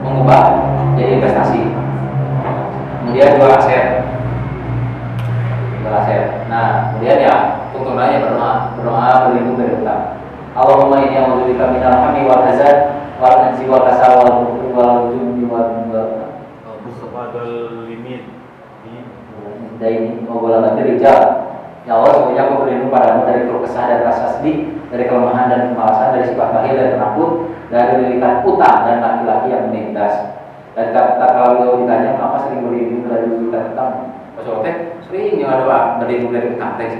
mengubah jadi investasi. Kemudian jual aset. Nah, kemudian ya tuntunannya berdoa berlindung dari hutang. Allahumma inni a'udzubika minal hammi wal hazan wal anzi wal kasal wal jumbi wal Mustapadul limit. daini wa ghalabati rijal. Ya Allah, semuanya aku berlindung padamu dari keluh kesah dan rasa sedih, dari kelemahan dan kemalasan, dari sifat bakhil dan penakut, dari lilitan utang dan laki-laki yang menindas. Dan kalau beliau ditanya apa sering berlindung dari lilitan utang, Rasulullah teh sering yang ada berlindung dari utang teh.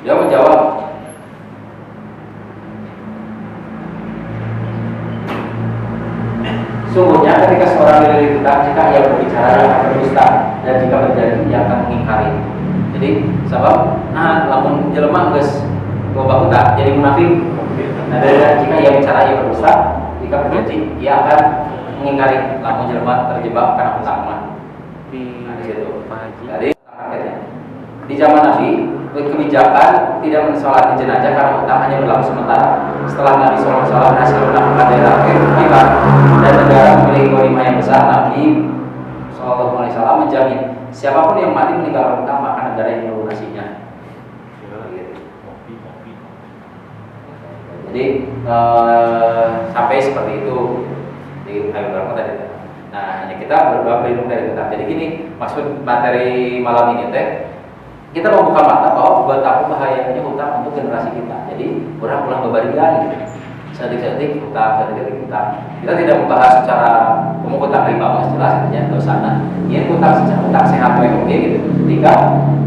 Dia menjawab, sungguhnya ketika seorang dililit hutang, jika ia berbicara dia akan berdusta, dan jika berjanji dia akan mengingkari. Jadi sebab lamun jelema geus loba hutang jadi munafik. Nah, dan jika ia bicara ia berdusta, jika berjanji ia akan mengingkari. Lamun jelema terjebak karena hutang mah. Nah, di situ. Jadi akhirnya di zaman Nabi kebijakan tidak mensolati jenazah karena hutang hanya berlaku sementara. Setelah Nabi SAW hasil melakukan daerah akhir dan negara memiliki ghanimah yang besar, Nabi SAW menjamin siapapun yang mati meninggalkan hutang maka negara yang melunasinya. Jadi sampai seperti itu di ayat berapa tadi? Nah, ini kita berdoa berlindung dari hutang. Jadi gini, maksud materi malam ini teh, kita membuka mata bahwa betapa bahayanya hutang untuk generasi kita. Jadi orang pulang berbarian gitu. Sedik-sedik hutang, sedik-sedik hutang. Kita tidak membahas secara hutang riba, mas jelas ya dosa. Ini hutang sehat oke gitu. Ketika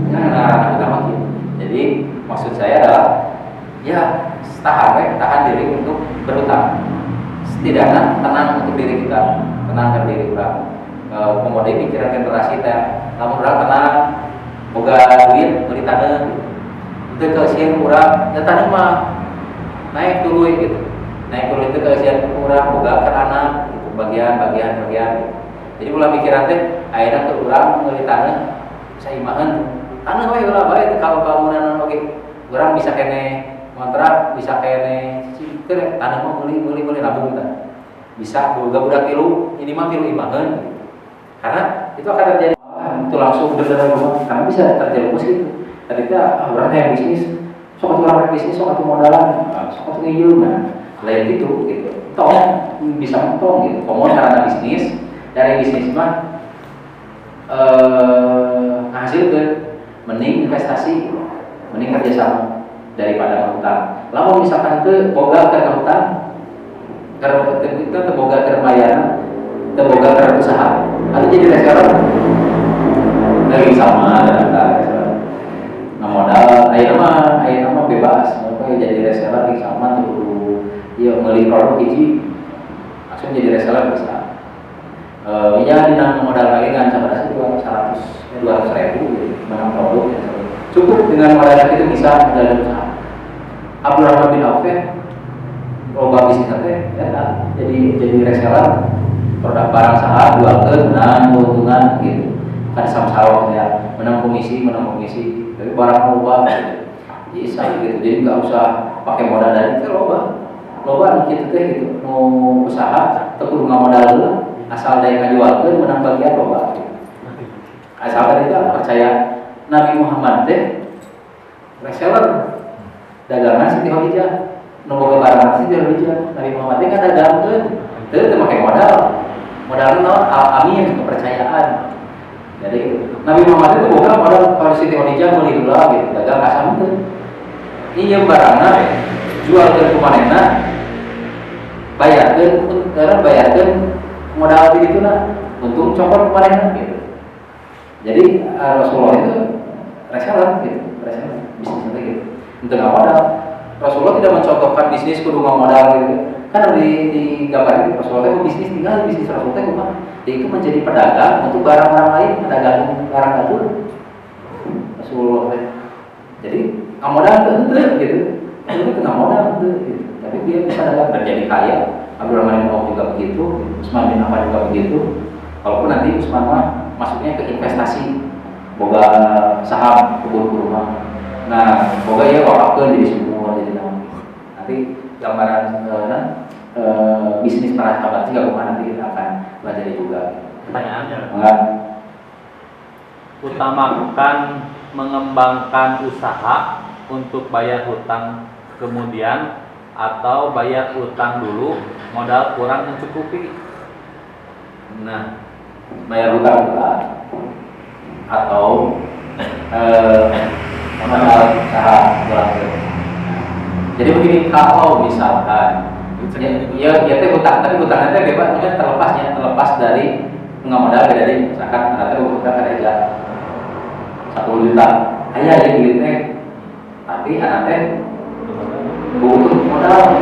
anak hutang lagi. Jadi maksud saya adalah ya tahan diri untuk berhutang. Setidaknya tenang untuk diri kita, tenangkan diri orang. Kemudian pikiran generasi kita, namun orang tenang, boga duit beli tanah. Itu keusian kurang, ya tanah mah naik dulu gitu. Naik dulu itu keusian kurang, boga ke anak, gitu, bagian. Jadi ulah pikiran teh, akhirnya ke orang beli tanah, saya imahan, tanah wae ulah bae kalau bangunan oke, orang bisa kene kontrak, bisa kene cikeun tanah mah beli nabung kita. Bisa boga budak tilu, ini mah tilu imahan. Karena itu akan terjadi itu langsung benar rumah, karena bisa terjadi itu. Tadi kita orang yang bisnis, sok orang bisnis, sok modalan, sok ngiyeuh, lain gitu. Tong bisa mentong gitu. Komo sarana bisnis, dari bisnis mah ngahasilkeun mending investasi, mending kerjasama daripada hutang. Lamun misalkan teu boga karena hutang, karena kita teu boga keur bayaran, teu boga keur usaha, atuh jadi restoran lagi sama ada modal, ayeuna mah bebas, pokoknya jadi reseller lagi sama tuh, ya beli produk hiji, langsung jadi reseller bisa. Ya dina modal lagi kan sama juga 200 ribu menang produk ya. Cukup dengan modal itu bisa menjalani usaha. Abdurrahman bin Auf loba bisnis teh ya jadi reseller produk barang saha jualkeun menang keuntungan gitu. Kan sam-salong ya menang komisi tapi barang loba bisa gitu. Jadi nggak usah pakai modal dari itu loba gitu teh gitu. Mau usaha teu kudu ngamodal heula, asal daya ngajualkeun menang bagian loba. Asal tadi percaya Nabi Muhammad teh reseller dagangan Siti Khadijah, nu boga barang Siti Khadijah. Nabi Muhammad teh ngadagangkeun, teu make modal naon amin kepercayaan. Jadi Nabi Muhammad itu boga modal kalau Siti Khadijah meuli heula gitu, dagang kasamkeun. Ieu barangna jualkeun ku manehna, bayarkeun modal di dituna, untung cokot ku manehna gitu. Jadi Rasulullah itu reseller gitu, bisnisnya gitu. Untuk modal, Rasulullah tidak mencontohkan bisnis kudu modal gitu. Kan di gambar itu Rasulullah itu bisnis tinggal bisnis Rasulullah itu mah dia itu menjadi pedagang untuk barang-barang lain, pedagang barang dapur. Rasulullah itu. Jadi modal itu gitu. Itu kena modal itu gitu. Tapi dia bisa dagang menjadi kaya. Abdurrahman bin Auf juga begitu, Utsman bin Affan juga begitu. Walaupun nanti Utsman mah masuknya ke investasi, boga saham kebun kurma. Nah, boga ya wakafkeun jadi semua jadi nanti gambaran bisnis para sahabat sih kalau nanti kita akan belajar juga. Pertanyaannya, Enggak. utamakan mengembangkan usaha untuk bayar hutang kemudian atau bayar utang dulu modal kurang mencukupi? Nah, bayar hutang enggak atau modal usaha berlanjut. Jadi begini, kalau misalkan ya teh hutang, tapi hutangnya teh bebas, terlepas dari modal dari misalkan ada hutang ada 10 juta, aya ya duit teh, tapi anak teh butuh modal.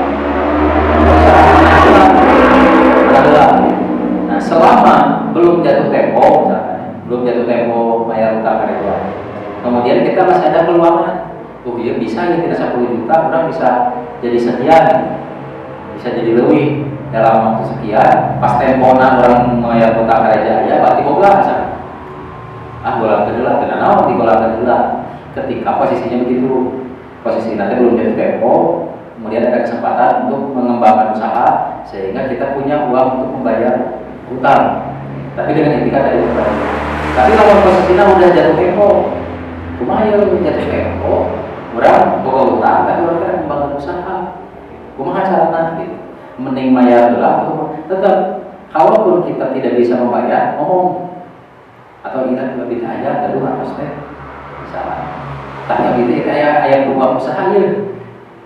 Nah, selama belum jatuh tempo, bayar hutang karyawan, kemudian kita masih ada peluangan. Iya bisa ya tidak 10 juta, orang bisa jadi sekian, bisa jadi lebih dalam waktu sekian. Pas tempona orang bayar hutang karyawan ya, berarti boga asa. Bola kedua, tidak naon di bola kedua. Ketika posisinya begitu, posisi nanti belum jatuh tempo, kemudian ada kesempatan untuk mengembangkan usaha sehingga kita punya uang untuk membayar hutang. Tapi dengan etika tadi. Tapi kalau posisinya udah jatuh tempo, kumaha jatuh tempo, orang boga hutang tapi orang kan mengembangkan usaha. Kumaha carana gitu. Mending mayar heula tetap Kalaupun kita tidak bisa membayar, ngomong atau kita lebih aja, lalu harus teh salah. Tapi itu kayak ayam buka usaha ya,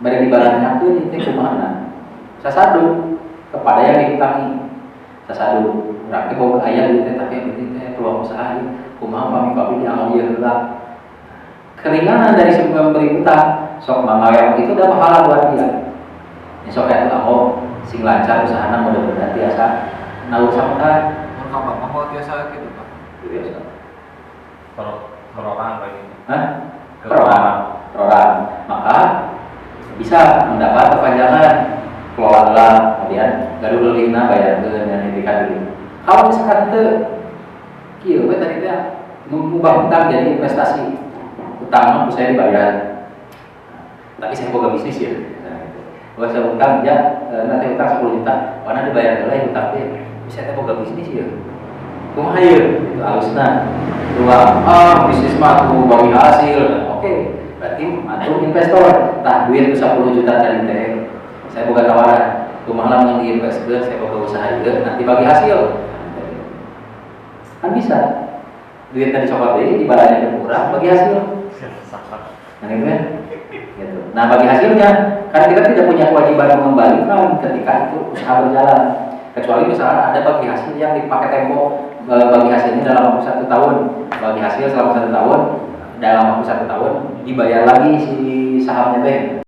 bari dibalannya pun itu kemana? Sasadu kepada yang dihutangi, sasadu berarti bawa ayam gitu, tapi itu peluang usaha ya, kumaha pami diamal ya lah. Keringanan dari sebuah memberi utang, sok mangawel itu udah pahala buat dia. Ya, sok itu aku sing lancar usahana mudah-mudahan biasa nalu sampai Kalau kamu biasa gitu Pak. biasa. Perorangan kayak gini. Hah? Perorangan. Maka bisa mendapat kepanjangan kelola kemudian gaduh lelina bayar ke dan indikan dulu. Kalau misalkan itu kieu we tadi teh mengubah utang jadi investasi. Utang saya dibayar. Tapi saya boga bisnis ya. Kalau saya utang ya nanti utang 10 juta, mana dibayar dulu utang teh. Bisa teh boga bisnis ya. Kumaha ieu? Itu alusna. Dua, bisnis mah tuh bagi hasil. Oke, berarti atuh investor. Tah duit 10 juta tadi teh. Saya buka tawaran. Kumaha lamun diinvestkeun saya boga usaha ieu nanti bagi hasil. Kan bisa. Duit tadi coklat deui dibalanya kurang bagi hasil. Nah, itu kan? Gitu. Nah, bagi hasilnya kan kita tidak punya kewajiban mengembalikan ketika itu usaha berjalan. Kecuali misalnya ada bagi hasil yang dipakai tempo bagi hasilnya dalam waktu 1 tahun, bagi hasil selama 1 tahun dalam waktu 1 tahun dibayar lagi si sahamnya teh.